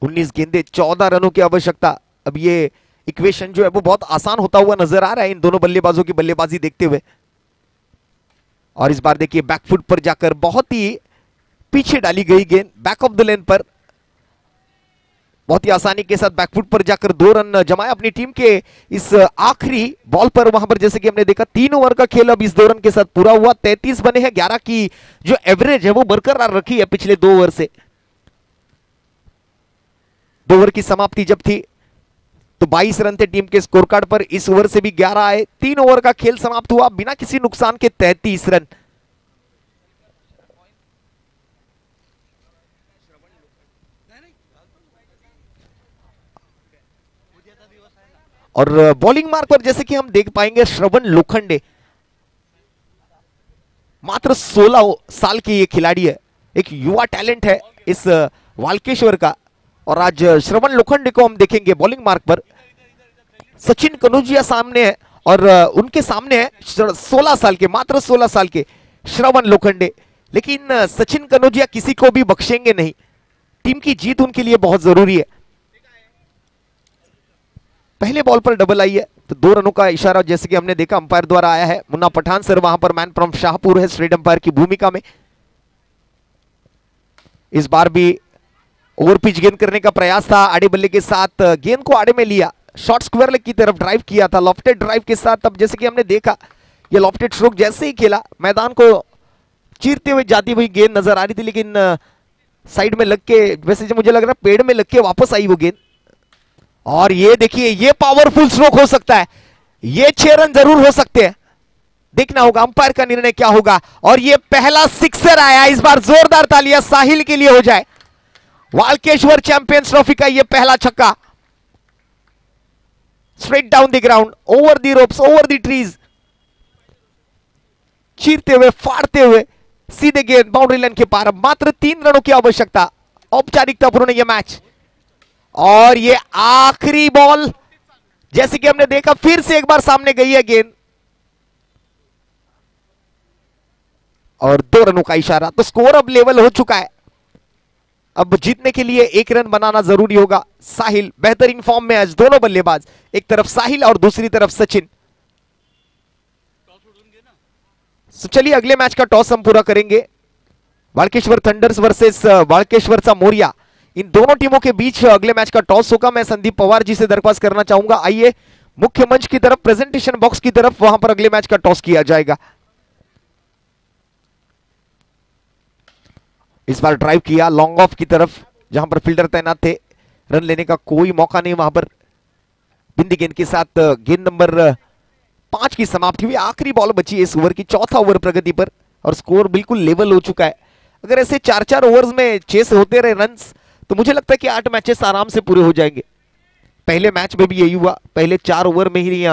19 गेंदे 14 रनों की आवश्यकता। अब ये इक्वेशन जो है वो बहुत आसान होता हुआ नजर आ रहा है इन दोनों बल्लेबाजों की बल्लेबाजी देखते हुए। और इस बार देखिए बैकफुट पर जाकर बहुत ही पीछे डाली गई गेंद, बैक ऑफ द लेन पर बहुत ही आसानी के साथ बैकफुट पर जाकर 2 रन जमाए अपनी टीम के इस आखिरी बॉल पर। वहां पर जैसे कि हमने देखा 3 ओवर का खेल अब इस 2 रन के साथ पूरा हुआ। 33 बने हैं, 11 की जो एवरेज है वो बरकरार रखी है पिछले 2 ओवर से। 2 ओवर की समाप्ति जब थी तो 22 रन थे टीम के स्कोर कार्ड पर, इस ओवर से भी 11 आए। 3 ओवर का खेल समाप्त हुआ बिना किसी नुकसान के 33 रन। और बॉलिंग मार्क पर जैसे कि हम देख पाएंगे श्रवण लोखंडे, मात्र 16 साल के ये खिलाड़ी है, एक युवा टैलेंट है इस वालकेश्वर का। और आज श्रवण लोखंडे को हम देखेंगे बॉलिंग मार्क पर। सचिन कनौजिया सामने है और उनके सामने है 16 साल के, मात्र 16 साल के श्रवण लोखंडे। लेकिन सचिन कनौजिया किसी को भी बख्शेंगे नहीं, टीम की जीत उनके लिए बहुत जरूरी है। पहले बॉल पर डबल आई है तो 2 रनों का इशारा जैसे कि हमने देखा अंपायर द्वारा आया है। मुन्ना पठान सर वहां पर मैन फ्रॉम शाहपुर है स्ट्रेट अंपायर की भूमिका में। इस बार भी ओवर पिच गेंद करने का प्रयास था, आड़े बल्ले के साथ गेंद को आड़े में लिया, शॉर्ट स्क्वायर लेग की तरफ ड्राइव किया था, लॉफ्टेड ड्राइव के साथ। अब जैसे कि हमने देखा ये लॉफ्टेड स्ट्रोक जैसे ही खेला मैदान को चीरते हुए जाती हुई गेंद नजर आ रही थी, लेकिन साइड में लग के, वैसे जो मुझे लग रहा पेड़ में लग के वापस आई वो गेंद। और ये देखिए ये पावरफुल स्ट्रोक हो सकता है, ये 6 रन जरूर हो सकते हैं, देखना होगा अंपायर का निर्णय क्या होगा। और ये पहला सिक्सर आया, इस बार जोरदार तालियां साहिल के लिए हो जाए। वालकेश्वर चैंपियंस ट्रॉफी का ये पहला छक्का, straight down the ground, over the ropes, over the trees, चीरते हुए, फाड़ते हुए सीधे गेंद बाउंड्री लाइन के पार। मात्र 3 रनों की आवश्यकता, औपचारिकतापूर्ण यह मैच। और ये आखिरी बॉल जैसे कि हमने देखा फिर से एक बार सामने गई है गेंद और 2 रनों का इशारा, तो स्कोर अब लेवल हो चुका है। अब जीतने के लिए 1 रन बनाना जरूरी होगा। साहिल बेहतरीन फॉर्म में आज दोनों बल्लेबाज, एक तरफ साहिल और दूसरी तरफ सचिन। चलिए अगले मैच का टॉस हम पूरा करेंगे। वालकेश्वर थंडर्स वर्सेस वालकेश्वर सा मोरिया, इन दोनों टीमों के बीच अगले मैच का टॉस होगा। मैं संदीप पवार जी से दरख्वास्त करना चाहूंगा, आइए मुख्य मंच की तरफ, प्रेजेंटेशन बॉक्स की तरफ, वहां पर अगले मैच का टॉस किया जाएगा। इस बार ड्राइव किया लॉन्ग ऑफ की तरफ, जहां पर फील्डर तैनात थे, रन लेने का कोई मौका नहीं वहां पर। बिंदी गेंद के साथ गेंद नंबर 5 की समाप्ति हुई, आखिरी बॉल बची इस ओवर की, चौथा ओवर प्रगति पर, और स्कोर बिल्कुल लेवल हो चुका है। अगर ऐसे 4-4 ओवर्स में चेस होते रहे रन्स, तो मुझे लगता है कि 8 मैचेस आराम से पूरे हो जाएंगे। पहले मैच में भी यही हुआ, पहले 4 ओवर में ही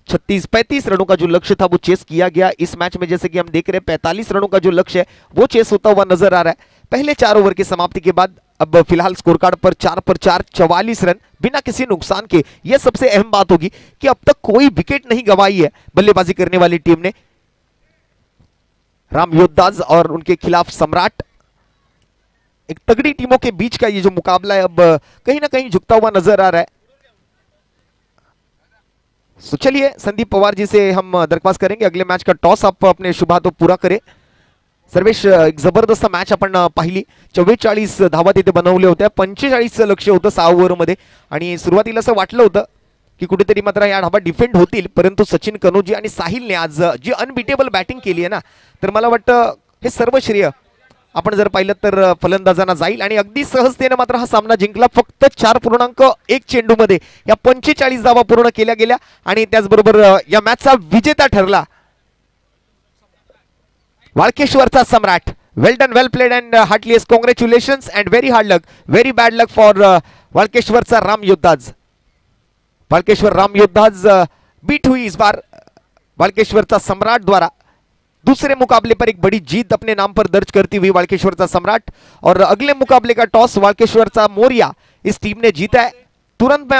36-35 रनों का जो लक्ष्य था वो चेस किया गया। इस मैच में जैसे कि हम देख रहे हैं 45 रनों का जो लक्ष्य है वो चेस होता हुआ नजर आ रहा है। पहले 4 ओवर की समाप्ति के बाद अब फिलहाल स्कोर कार्ड पर 4 पर 4 44 रन बिना किसी नुकसान के। यह सबसे अहम बात होगी कि अब तक कोई विकेट नहीं गंवाई है बल्लेबाजी करने वाली टीम ने। राम योद्धाज और उनके खिलाफ सम्राट, एक तगड़ी टीमों के बीच का ये जो मुकाबला है अब कहीं ना कहीं झुकता हुआ नजर आ रहा है। तो चलिए संदीप पवार जी से हम दरख्वास्त करेंगे अगले मैच का टॉस आप अपने शुभ हाथों पूरा करे। सर्वेश, एक जबरदस्त मॅच आपण पाहिली। 44 धावा तिथे बनवले होत्या, 45 लक्ष्य होतं 6 ओव्हरमध्ये आणि सुरुवातीला असं वाटलं होतं की कुठेतरी मात्र या धावा डिफेंड होतील, परंतु सचिन कनौजी आणि साहिलने आज जी अनबिटेबल बॅटिंग केली आहे ना, तर मला वाटतं हे सर्व श्रेय आपण जर पाहिलं तर फलंदाजांना जाईल आणि अगदी सहजतेने मात्र हा सामना जिंकला. फक्त 4.1 चेंडूमध्ये या 45 धावा पूर्ण केल्या गेल्या आणि त्याचबरोबर या मॅचचा विजेता ठरला वाळकेश्वरचा Samrat. Well done, well played and heartiest congratulations and very hard luck, very bad luck for वाळकेश्वरचा राम योद्धाज. वाळकेश्वर राम योद्धाज बीट हुई इस बार वाळकेश्वरचा सम्राट द्वारा. दूसरे मुकाबले पर एक बड़ी जीत अपने नाम पर दर्ज करती हुई वाळकेश्वरचा सम्राट और अगले मुकाबले का टॉस वाळकेश्वरचा मोरिया इस टीम ने जीता है. तुरंत मैं